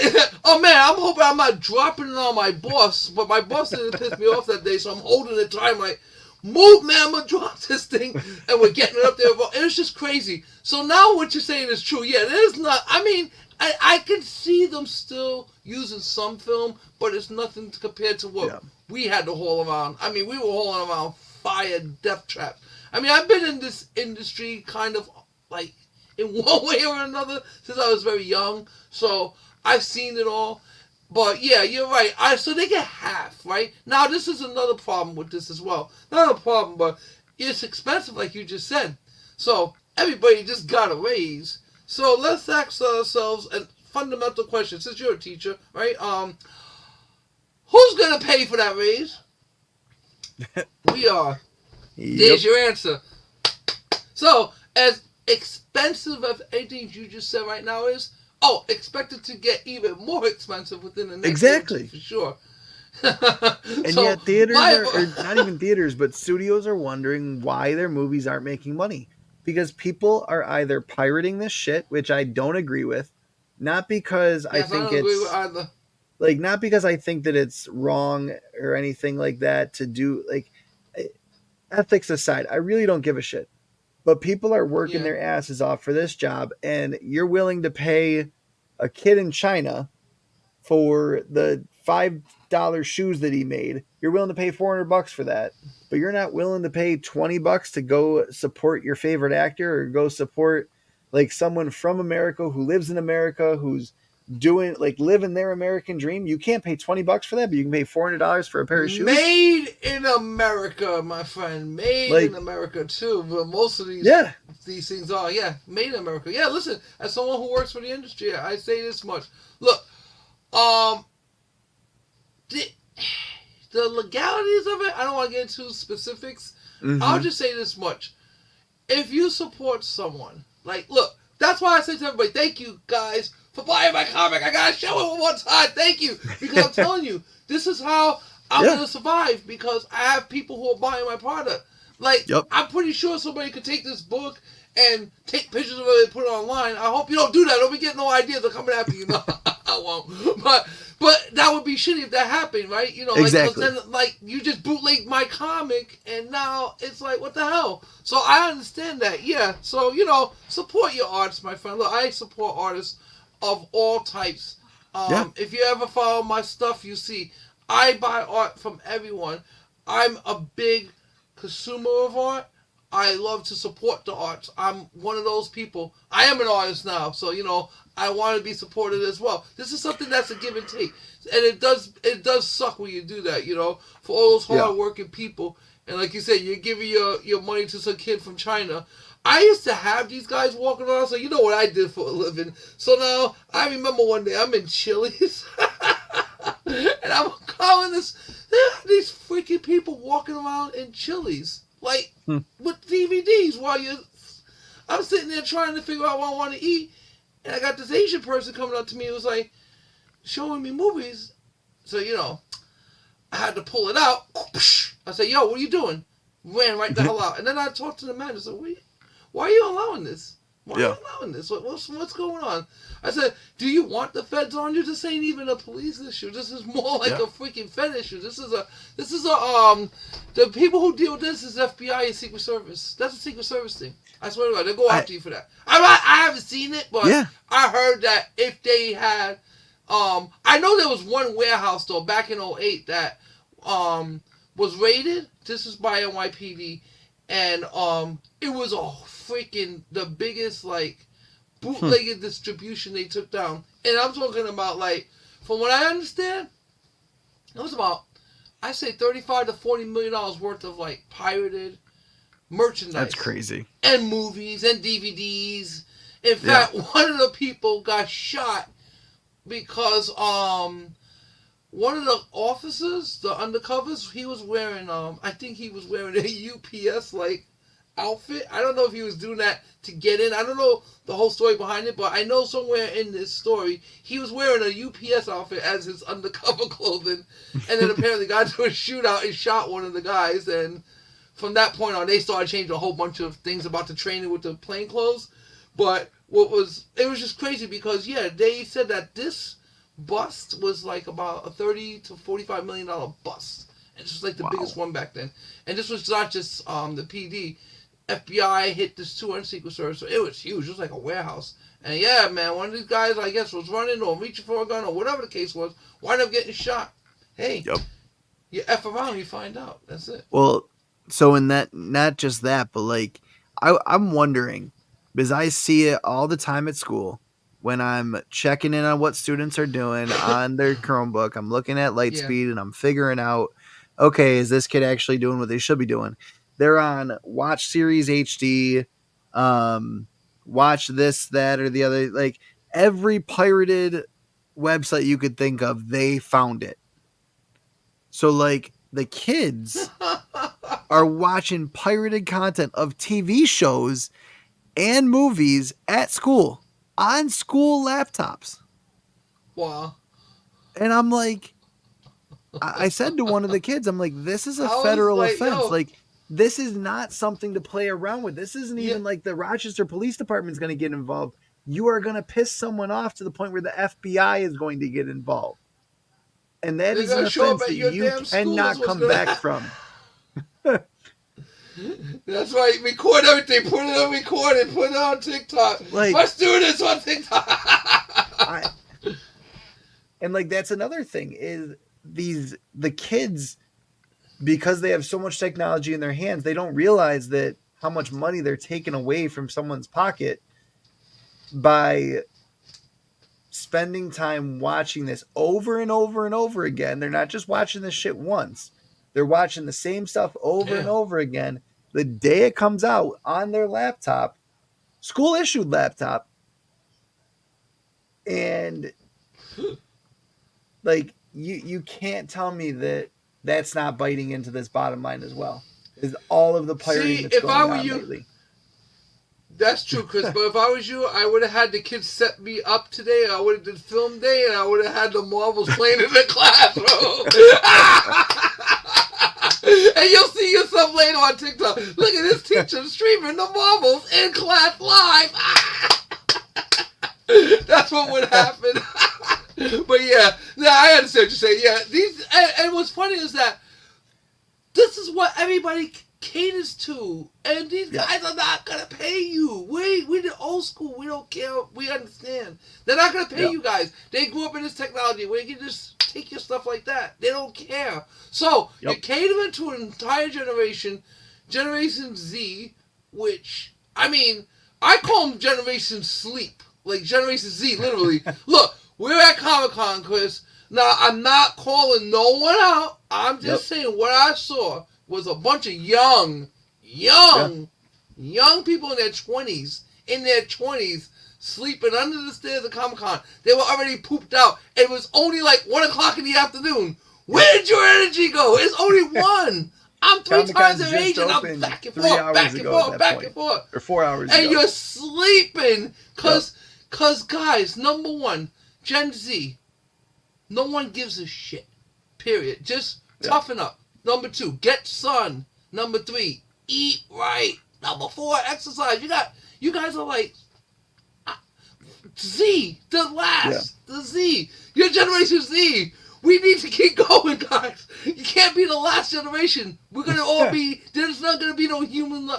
Oh man, I'm hoping I'm not dropping it on my boss, but my boss didn't piss me off that day, so I'm holding it tight. I'm like, move, man, I'm gonna drop this thing, and we're getting it up there. And it's just crazy. So now what you're saying is true. Yeah, it is not. I mean, I can see them still using some film, but it's nothing compared to what we had to haul around. I mean, we were hauling around fire death traps. I mean, I've been in this industry kind of like in one way or another since I was very young, so I've seen it all. But yeah, you're right. So they get half, right? Now this is another problem with this as well. Not a problem, but it's expensive, like you just said. So everybody just got a raise. So let's ask ourselves a fundamental question. Since you're a teacher, right? Who's gonna pay for that raise? We are. There's your answer. So as expensive as anything you just said right now is, expected to get even more expensive within the next year, for sure. And So, yet theaters or not even theaters, but studios are wondering why their movies aren't making money. Because people are either pirating this shit, which I don't agree with, not because I think don't agree with either. like, not because I think that it's wrong or anything like that to do, like, ethics aside, I really don't give a shit. But people are working their asses off for this job, and you're willing to pay a kid in China for the $5 shoes that he made. You're willing to pay $400 for that, but you're not willing to pay $20 to go support your favorite actor or go support like someone from America who lives in America, who's doing like living their American dream. You can't pay $20 for that, but you can pay $400 for a pair of shoes. Made in America, my friend. Made in America too. But most of these things are made in America. Yeah, listen, as someone who works for the industry, I say this much. Look, the legalities of it, I don't want to get into specifics. Mm-hmm. I'll just say this much. If you support someone, like, look, that's why I say to everybody, thank you guys for buying my comic. I gotta show it one time. Thank you. Because I'm telling you, this is how I'm gonna survive, because I have people who are buying my product. Like, I'm pretty sure somebody could take this book and take pictures of it and put it online. I hope you don't do that. Don't be getting no ideas of coming after you. No, I won't. But that would be shitty if that happened, right? You know, like, exactly. then, like, you just bootleg my comic, and now it's like, what the hell? So I understand that, yeah. So, you know, support your artists, my friend. Look, I support artists of all types. If you ever follow my stuff, you see I buy art from everyone. I'm a big consumer of art. I love to support the arts. I'm one of those people. I am an artist now, so, you know, I want to be supported as well. This is something that's a give and take. And it does suck when you do that, you know, for all those hard-working people. And like you said, you're giving your money to some kid from China. I used to have these guys walking around, so you know what I did for a living. So now, I remember one day I'm in Chili's, and I'm calling these freaking people walking around in Chili's. Like, with DVDs while I'm sitting there trying to figure out what I want to eat, and I got this Asian person coming up to me and was like, showing me movies. So, you know, I had to pull it out. I said, yo, what are you doing? Ran right the hell out. And then I talked to the man and said, why are you allowing this? Why are you allowing this? What's going on? I said, do you want the feds on you? This ain't even a police issue. This is more like a freaking Fed issue. This is a the people who deal with this is FBI and Secret Service. That's a Secret Service thing. I swear to God, they'll go after you for that. I haven't seen it, but I heard that if they had, I know there was one warehouse though back in '08 that was raided. This was by NYPD, and it was a freaking the biggest like bootlegged distribution they took down. And I'm talking about, like, from what I understand, it was about, I say, $35 to $40 million worth of like pirated merchandise. That's crazy. And movies and DVDs. In fact, one of the people got shot because one of the officers, the undercovers, he was wearing I think he was wearing a UPS like outfit. I don't know if he was doing that to get in. I don't know the whole story behind it, but I know somewhere in this story he was wearing a UPS outfit as his undercover clothing, and then apparently got into a shootout and shot one of the guys. And from that point on, they started changing a whole bunch of things about the training with the plain clothes. But it was just crazy because they said that this bust was like about a $30 to $45 million bust. And this was like the biggest one back then. And this was not just the PD. FBI hit this too on Secret Service, so it was huge. It was like a warehouse. And man, one of these guys, I guess, was running or reaching for a gun or whatever the case was, wound up getting shot. Hey, you F around, you find out. That's it. Well, so in that, not just that, but like, I'm wondering, because I see it all the time at school when I'm checking in on what students are doing on their Chromebook. I'm looking at Lightspeed and I'm figuring out, okay, is this kid actually doing what they should be doing? They're on Watch Series HD, watch this, that, or the other. Like, every pirated website you could think of, they found it. So, like, the kids are watching pirated content of TV shows and movies at school on school laptops. Wow. And I'm like, I said to one of the kids, I'm like, this is a federal offense. Like, this is not something to play around with. This isn't even like the Rochester Police Department is going to get involved. You are going to piss someone off to the point where the FBI is going to get involved. And that is an offense that you cannot come back from. That's right. Record everything. Put it on record and put it on TikTok. Like, let's do this on TikTok. And like, that's another thing is the kids, because they have so much technology in their hands, they don't realize that how much money they're taking away from someone's pocket by spending time watching this over and over and over again. They're not just watching this shit once. They're watching the same stuff over and over again. The day it comes out on their laptop, school issued laptop. And like, you can't tell me that that's not biting into this bottom line as well. Is all of the pirating that's going on lately. That's true, Chris. But if I was you, I would have had the kids set me up today. I would have did film day, and I would have had the Marvels playing in the classroom. And you'll see yourself later on TikTok. Look at this teacher streaming the Marvels in class live. That's what would happen. But yeah, I understand what you're saying. Yeah, and what's funny is that this is what everybody caters to, and these guys are not gonna pay you. We the old school. We don't care. We understand. They're not gonna pay you guys. They grew up in this technology where you can just take your stuff like that. They don't care. So you're catering to an entire generation, Generation Z, which I mean, I call them Generation Sleep, like Generation Z, literally. Look, we're at Comic-Con, Chris. Now, I'm not calling no one out. I'm just saying what I saw was a bunch of young people in their 20s, sleeping under the stairs of Comic-Con. They were already pooped out. It was only like 1 o'clock in the afternoon. Where did your energy go? It's only 1. I'm 3 times their age, and I'm back and forth, back and forth. Or 4 hours ago. And you're sleeping. Because, guys, number one, Gen Z, no one gives a shit. Period. Just toughen up. Number 2, get sun. Number 3, eat right. Number 4, exercise. You guys are like Z, the Z. You're Generation Z. We need to keep going, guys. You can't be the last generation. We're gonna all be. There's not gonna be no human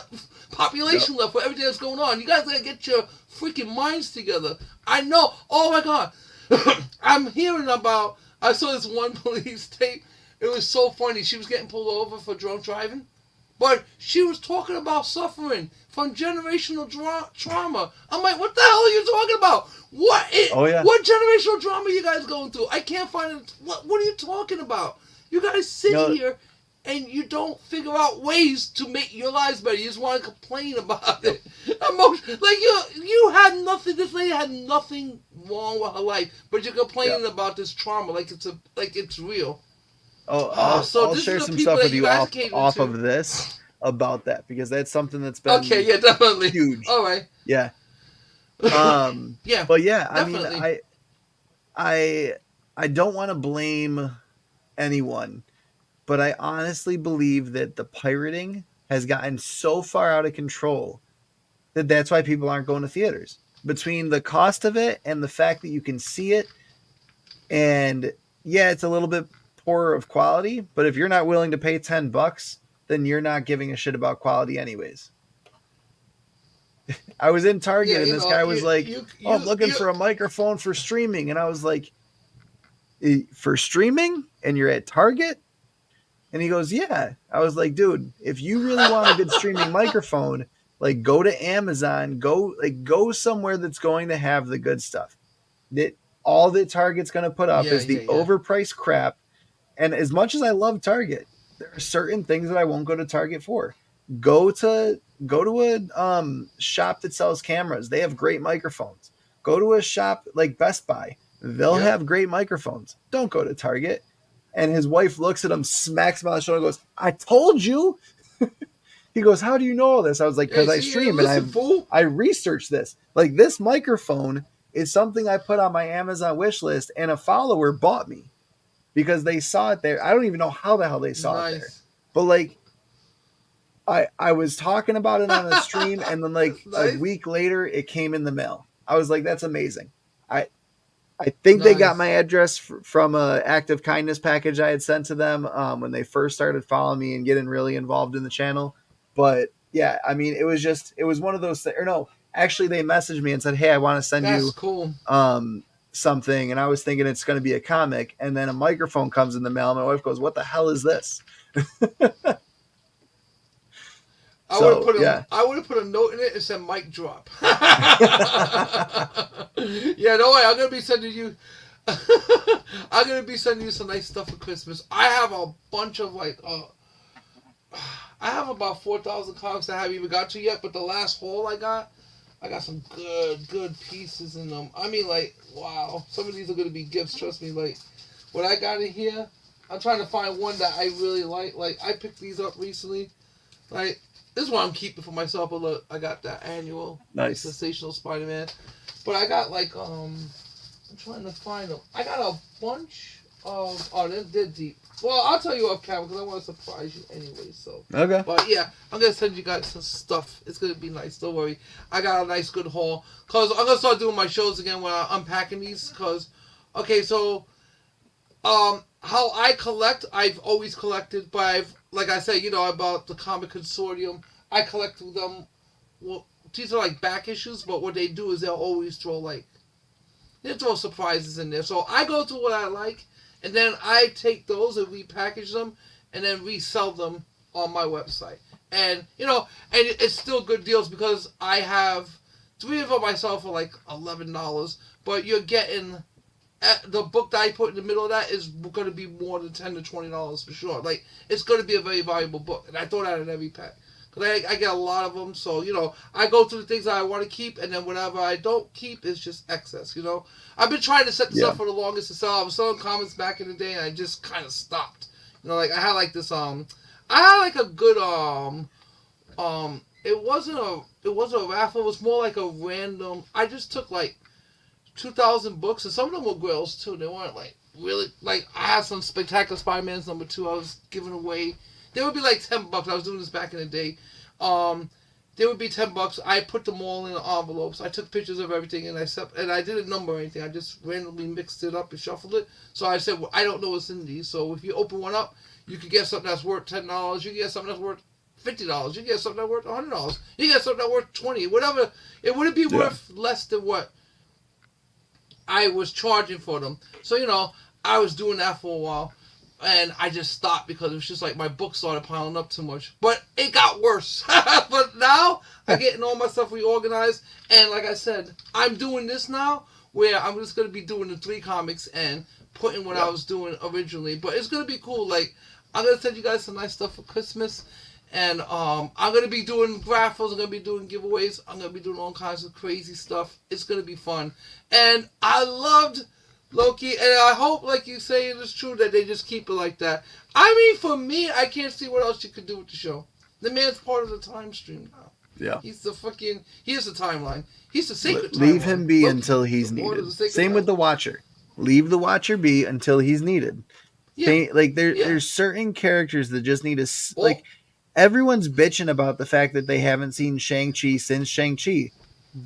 population left for everything that's going on. You guys gotta get your freaking minds together. I know. Oh my God. I'm hearing about. I saw this one police tape. It was so funny. She was getting pulled over for drunk driving, but she was talking about suffering from generational trauma. I'm like, what the hell are you talking about? What generational trauma are you guys going through? I can't find it. What are you talking about? You guys sit here and you don't figure out ways to make your lives better. You just want to complain about it. Like you had nothing. This lady had nothing wrong with her life, but you're complaining about this trauma like it's real. I'll share some stuff with you off of this about that, because that's something that's been definitely huge. All right. Yeah. Yeah. But yeah, definitely. I mean, I don't want to blame anyone, but I honestly believe that the pirating has gotten so far out of control that that's why people aren't going to theaters. Between the cost of it and the fact that you can see it, and it's a little bit poorer of quality, but if you're not willing to pay $10, then you're not giving a shit about quality anyways. I was in Target and this guy was like, I'm looking for a microphone for streaming. And I was like, for streaming? And you're at Target? And he goes, yeah. I was like, dude, if you really want a good streaming microphone, like go to Amazon, go somewhere that's going to have the good stuff. That all that Target's going to put up is the overpriced crap. And as much as I love Target, there are certain things that I won't go to Target for. Go to a shop that sells cameras. They have great microphones. Go to a shop like Best Buy. They'll have great microphones. Don't go to Target. And his wife looks at him, smacks him on the shoulder, and goes, I told you. He goes, how do you know all this? I was like, because I stream and I researched this. Like, this microphone is something I put on my Amazon wish list, and a follower bought me because they saw it there. I don't even know how the hell they saw it there. But like, I was talking about it on a stream, and then like a week later, it came in the mail. I was like, that's amazing. I think they got my address from a act of kindness package I had sent to them when they first started following me and getting really involved in the channel. But yeah, I mean, it was one of those things. Or no, actually, they messaged me and said, hey, I want to send you something. And I was thinking it's going to be a comic. And then a microphone comes in the mail. And my wife goes, what the hell is this? I would have put a note in it and said mic drop. No way. I'm gonna be sending you some nice stuff for Christmas. I have a bunch of I have about 4,000 comics I haven't even got to yet, but the last haul I got some good pieces in them. I mean, like, wow. Some of these are gonna be gifts, trust me. Like, what I got in here, I'm trying to find one that I really like. Like, I picked these up recently. Like, this is what I'm keeping for myself, but look, I got that annual Sensational Spider-Man. But I got I'm trying to find them. I got a bunch They're deep. Well, I'll tell you off camera because I want to surprise you anyway. So. Okay. But yeah, I'm gonna send you guys some stuff. It's gonna be nice. Don't worry. I got a nice good haul. Cause I'm gonna start doing my shows again when I'm unpacking these. Cause, okay, so, how I collect, I've always collected, but like I said, about the Comic Consortium, I collect them. Well, these are like back issues, but what they do is they'll always they throw surprises in there. So I go through what I like, and then I take those and repackage them, and then resell them on my website. And, and it's still good deals because I have 3 of them myself for like $11, but you're getting, the book that I put in the middle of that is going to be more than $10 to $20 for sure. Like, it's going to be a very valuable book, and I throw that in every pack. Because I get a lot of them, so, I go through the things that I want to keep, and then whatever I don't keep is just excess, I've been trying to set this up for the longest to sell. I was selling comics back in the day, and I just kind of stopped. Like, I had like this, I had like a good, it wasn't a raffle, it was more like a random, I just took like 2,000 books, and some of them were grails too. They weren't like, really, like, I had some Spectacular Spider-Man's #2 I was giving away. They would be like $10. I was doing this back in the day. They would be $10. I put them all in envelopes. I took pictures of everything, and I didn't number anything. I just randomly mixed it up and shuffled it. So I said, well, I don't know what's in these. So if you open one up, you could get something that's worth $10. You can get something that's worth $50. You can get something that's worth $100. You can get something that's worth $20. Whatever. It wouldn't be worth less than what I was charging for them. So I was doing that for a while. And I just stopped because it was just like my books started piling up too much. But it got worse. But now I'm getting all my stuff reorganized. And like I said, I'm doing this now where I'm just going to be doing the 3 comics and putting what I was doing originally. But it's going to be cool. Like, I'm going to send you guys some nice stuff for Christmas. And I'm going to be doing raffles. I'm going to be doing giveaways. I'm going to be doing all kinds of crazy stuff. It's going to be fun. And I loved Loki, and I hope, like you say, it is true that they just keep it like that. I mean, for me, I can't see what else you could do with the show. The man's part of the time stream now. Yeah. He is the timeline. He's the sacred timeline. Leave him be until he's needed. Same with the Watcher. Leave the Watcher be until he's needed. Yeah. There's certain characters that just need everyone's bitching about the fact that they haven't seen Shang-Chi since Shang-Chi.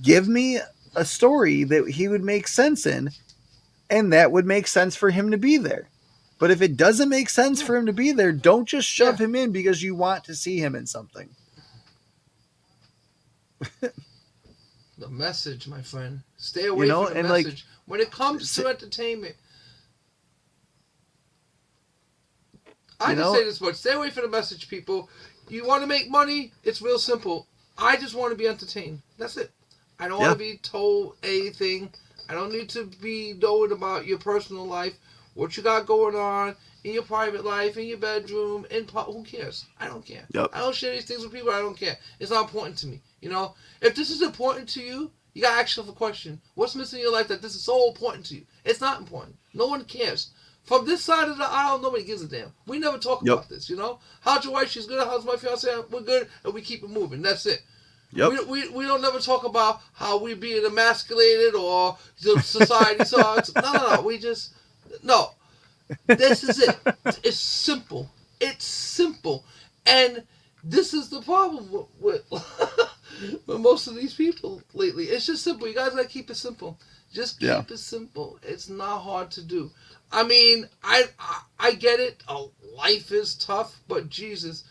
Give me a story that he would make sense in, and that would make sense for him to be there. But if it doesn't make sense for him to be there, don't just shove him in because you want to see him in something. The message, my friend. Stay away from the message. When it comes to entertainment, I just say this much. Stay away from the message, people. You want to make money? It's real simple. I just want to be entertained. That's it. I don't want to be told anything. I don't need to be knowing about your personal life, what you got going on in your private life, in your bedroom, who cares? I don't care. Yep. I don't share these things with people. I don't care. It's not important to me. If this is important to you, you got to ask yourself a question. What's missing in your life that this is so important to you? It's not important. No one cares. From this side of the aisle, nobody gives a damn. We never talk about this, How's your wife? She's good. How's my fiance? We're good. And we keep it moving. That's it. Yep. We don't never talk about how we're being emasculated or the society sucks. No. We just... No. This is it. It's simple. It's simple. And this is the problem with most of these people lately. It's just simple. You guys got to keep it simple. Just keep it simple. It's not hard to do. I mean, I get it. Oh, life is tough, but Jesus...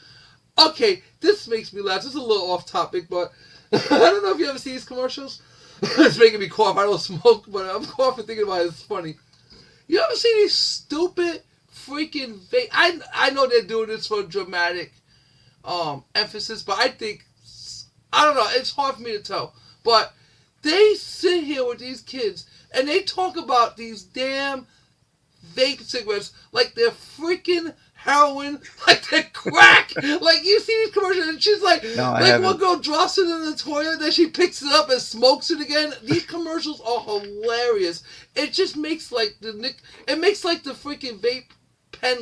Okay, this makes me laugh. This is a little off topic, but I don't know if you ever see these commercials. It's making me cough. I don't smoke, but I'm coughing thinking about it. It's funny. You ever see these stupid freaking vape? I know they're doing this for dramatic emphasis, but I don't know. It's hard for me to tell. But they sit here with these kids, and they talk about these damn vape cigarettes like they're freaking heroin, like they're crack. Like, you see these commercials, and she's like, one girl drops it in the toilet, then she picks it up and smokes it again. These commercials are hilarious. It just makes the freaking vape pen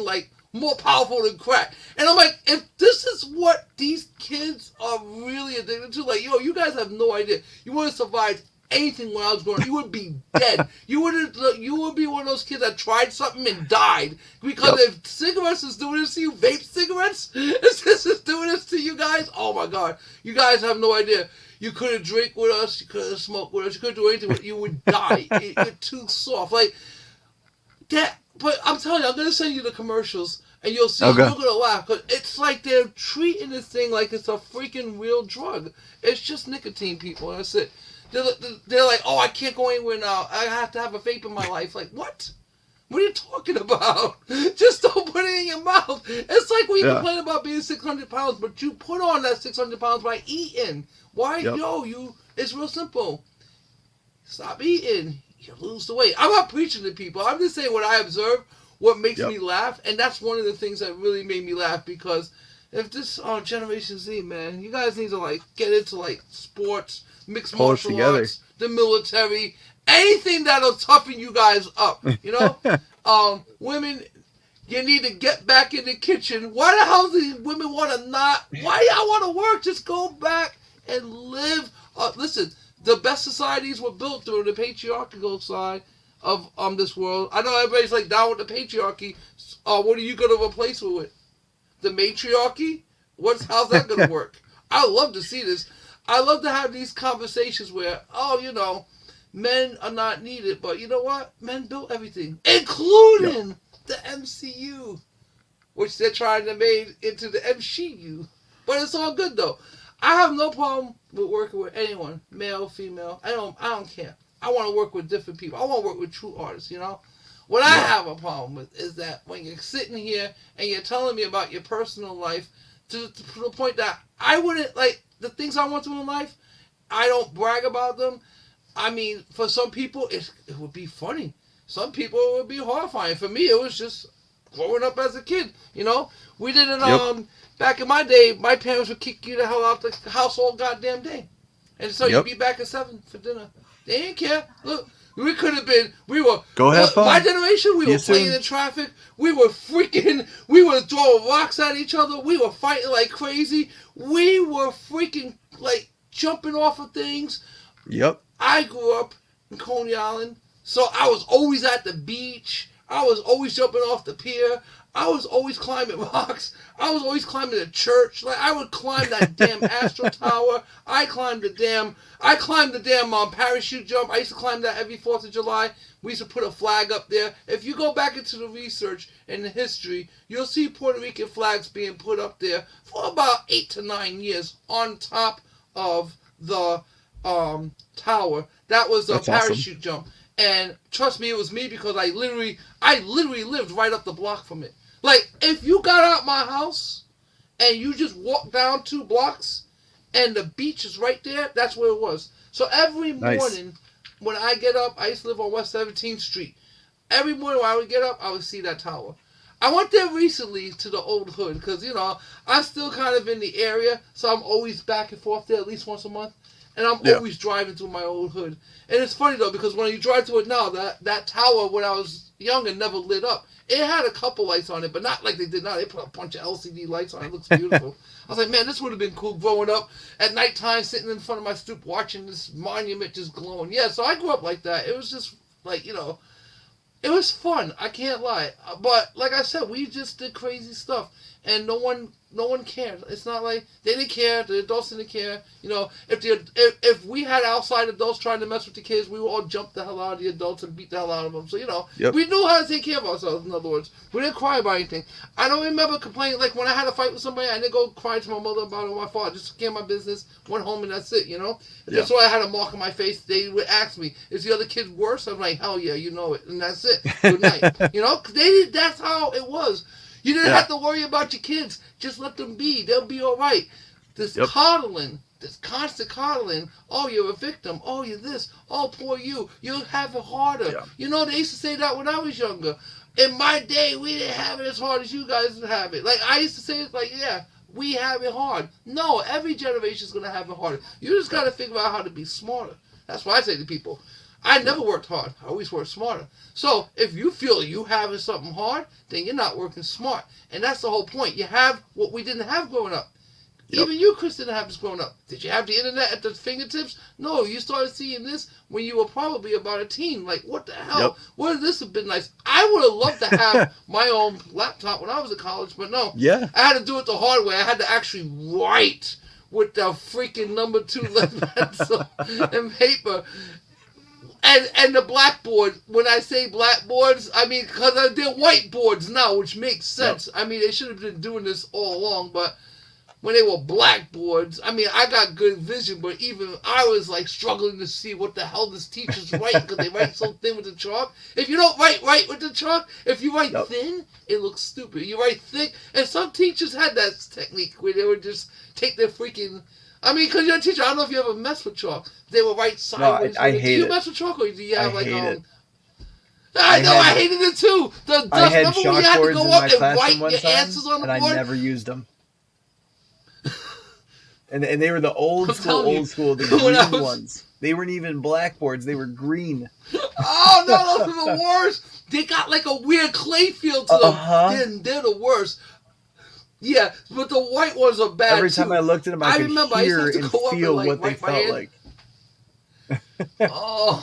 more powerful than crack. And I'm like, if this is what these kids are really addicted to, you guys have no idea. You want to survive anything when I was growing up. You would be dead. You would be one of those kids that tried something and died. Because if cigarettes is doing this to you, vape cigarettes, if this is doing this to you guys, oh my God. You guys have no idea. You couldn't drink with us. You couldn't smoke with us. You couldn't do anything with us. You would die. You're too soft. Like, that. But I'm telling you, I'm going to send you the commercials. And you'll see, you're going to laugh. Because it's like they're treating this thing like it's a freaking real drug. It's just nicotine, people. That's it. They're like, oh, I can't go anywhere now. I have to have a vape in my life. Like, what? What are you talking about? Just don't put it in your mouth. It's like when you complain about being 600 pounds, but you put on that 600 pounds by eating. Why? It's real simple. Stop eating. You lose the weight. I'm not preaching to people. I'm just saying what I observe, what makes me laugh. And that's one of the things that really made me laugh, because if this Generation Z, man, you guys need to like get into like sports, mixed martial arts, the military, anything that'll toughen you guys up. You know, women, you need to get back in the kitchen. Why the hell do these women want to not? Why y'all want to work? Just go back and live. Listen, the best societies were built through the patriarchal side of this world. I know everybody's like down with the patriarchy. What are you going to replace it with? The matriarchy? How's that going to work? I love to see this. I love to have these conversations where, men are not needed, but you know what? Men built everything, including the MCU, which they're trying to make into the MCU. But it's all good though. I have no problem with working with anyone, male, female. I don't care. I want to work with different people. I want to work with true artists, you know? What I have a problem with is that when you're sitting here and you're telling me about your personal life to the point that I wouldn't, like, the things I want to do in life, I don't brag about them. I mean, for some people, it would be funny. Some people, it would be horrifying. For me, it was just growing up as a kid, you know? We didn't, back in my day, my parents would kick you the hell out the house all goddamn day. And so you'd be back at 7 for dinner. They didn't care. Look, we could have been, Go have fun. My generation, we were playing in traffic. We were throwing rocks at each other. We were fighting like crazy. We were freaking, like, jumping off of things. Yep. I grew up in Coney Island, so I was always at the beach. I was always jumping off the pier. I was always climbing rocks. I was always climbing the church. Like, I would climb that damn Astro Tower. I climbed the damn parachute jump. I used to climb that every 4th of July. We used to put a flag up there. If you go back into the research and the history, you'll see Puerto Rican flags being put up there for about 8 to 9 years on top of the tower. That was a parachute jump. And trust me, it was me, because I literally lived right up the block from it. Like, if you got out my house and you just walked down 2 blocks and the beach is right there, that's where it was. So every morning when I get up, I used to live on West 17th Street. Every morning when I would get up, I would see that tower. I went there recently to the old hood because, you know, I'm still kind of in the area, so I'm always back and forth there at least once a month. And I'm always driving through my old hood. And it's funny, though, because when you drive through it now, that tower, when I was younger, never lit up. It had a couple lights on it, but not like they did now. They put a bunch of LCD lights on it. It looks beautiful. I was like, man, this would have been cool growing up at nighttime, sitting in front of my stoop, watching this monument just glowing. Yeah, so I grew up like that. It was just, like, you know, it was fun. I can't lie. But, like I said, we just did crazy stuff. And no one cared. It's not like they didn't care. The adults didn't care. You know, if we had outside adults trying to mess with the kids, we would all jump the hell out of the adults and beat the hell out of them. So, you know, we knew how to take care of ourselves, in other words. We didn't cry about anything. I don't remember complaining. Like, when I had a fight with somebody, I didn't go cry to my mother about it or my father. Just took care of my business, went home, and that's it, you know? That's why I had a mark on my face. They would ask me, is the other kid worse? I'm like, hell yeah, you know it. And that's it. Good night. You know? That's how it was. You didn't have to worry about your kids. Just let them be. They'll be all right. This coddling, this constant coddling. Oh, you're a victim. Oh, you're this. Oh, poor you. You'll have it harder. Yeah. You know, they used to say that when I was younger. In my day, we didn't have it as hard as you guys have it. Like, I used to say it like, yeah, we have it hard. No, every generation is going to have it harder. You just got to figure out how to be smarter. That's what I say to people. I never worked hard. I always worked smarter. So if you feel you having something hard, then you're not working smart. And that's the whole point. You have what we didn't have growing up. Even you, Chris, didn't have this growing up. Did you have the internet at the fingertips? No, you started seeing this when you were probably about a teen. Like, what the hell? Yep. Wouldn't this have been nice? I would have loved to have my own laptop when I was in college, but no. Yeah. I had to do it the hard way. I had to actually write with the freaking number 2 lead pencil and paper. And the blackboard, when I say blackboards, I mean, because they're whiteboards now, which makes sense. Yep. I mean, they should have been doing this all along, but when they were blackboards, I mean, I got good vision, but even I was like struggling to see what the hell this teacher's writing, because they write so thin with the chalk. If you don't write right with the chalk, if you write thin, it looks stupid. You write thick, and some teachers had that technique where they would just take their freaking... I mean, because you're a teacher, I don't know if you ever mess with chalk. They will write sideways. No, I hate it. Do you mess with chalk, or do you have I hated it too. The dust. I had Remember when you had to go up and write your time, answers on the board? And I never used them. and they were the old school, the green ones. They weren't even blackboards. They were green. Oh, no, those are the worst. They got like a weird clay feel to them. They're the worst. Yeah, but the white ones are bad. Every time I looked at them, I could hear and feel what they felt like. Oh,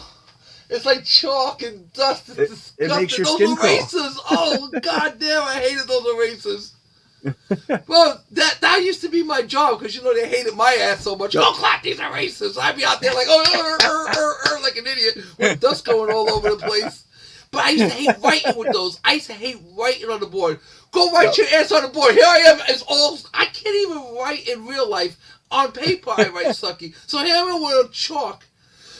it's like chalk and dust. It's it makes your those skin erasers. Oh, goddamn! I hated those erasers. Well, that used to be my job, because you know they hated my ass so much. Don't clap these erasers. I'd be out there like like an idiot with dust going all over the place. But I used to hate writing with those. I used to hate writing on the board. Go write your answer on the board. Here I am. It's all. I can't even write in real life. On paper, I write sucky. So here I am with a chalk.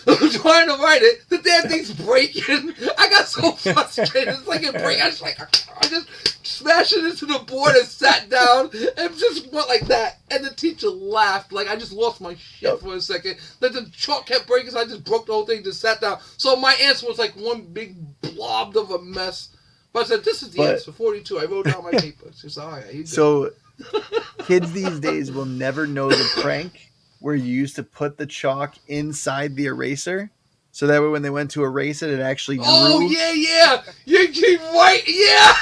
I'm trying to write it. The damn thing's breaking. I got so frustrated. It's like it break. I just smashed it into the board and sat down and just went like that. And the teacher laughed. Like I just lost my shit for a second. Then the chalk kept breaking, so I just broke the whole thing. Just sat down. So my answer was like one big blob of a mess. But I said, "This is the answer, 42." I wrote down my paper. She said, "All right." So kids these days will never know the prank where you used to put the chalk inside the eraser, so that way when they went to erase it, it actually grew. Oh, yeah. You keep right. Yeah.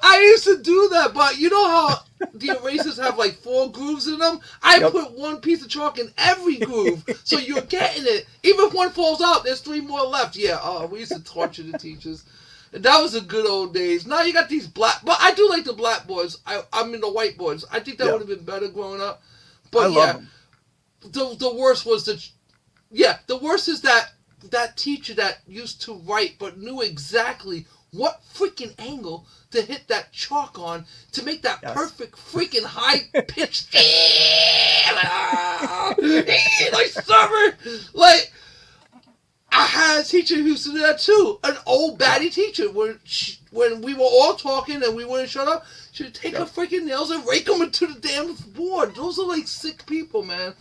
I used to do that, but you know how the erasers have like 4 grooves in them? I put one piece of chalk in every groove, so you're getting it. Even if one falls out, there's 3 more left. Yeah, we used to torture the teachers. That was the good old days. Now you got these black... But I do like the blackboards. I mean the whiteboards. I think that would have been better growing up. But I love them. The worst was the worst is that teacher that used to write but knew exactly what freaking angle to hit that chalk on to make that perfect freaking high pitched like summer. Like I had a teacher who used to do that too. An old baddie teacher when we were all talking and we wouldn't shut up, she'd take her freaking nails and rake them into the damn board. Those are like sick people, man.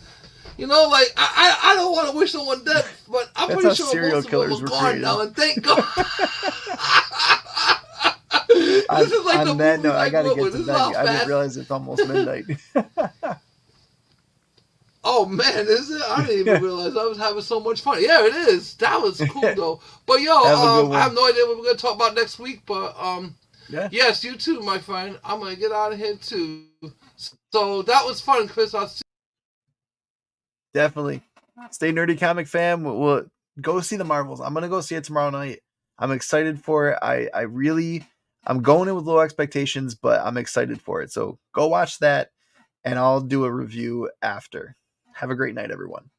You know, like, I don't want to wish someone dead, but I'm pretty sure most of them are gone now, and thank God. This is like the movie I gotta get to bed. I didn't realize it's almost midnight. Oh, man, is it? I didn't even realize I was having so much fun. Yeah, it is. That was cool, though. But, yo, I have no idea what we're going to talk about next week, but, yes, you too, my friend. I'm going to get out of here, too. So, that was fun, Chris. I'll see Definitely. Stay nerdy, comic fam. We'll go see the Marvels. I'm gonna go see it tomorrow night. I'm excited for it. I'm going in with low expectations, but I'm excited for it. So go watch that, and I'll do a review after. Have a great night, everyone.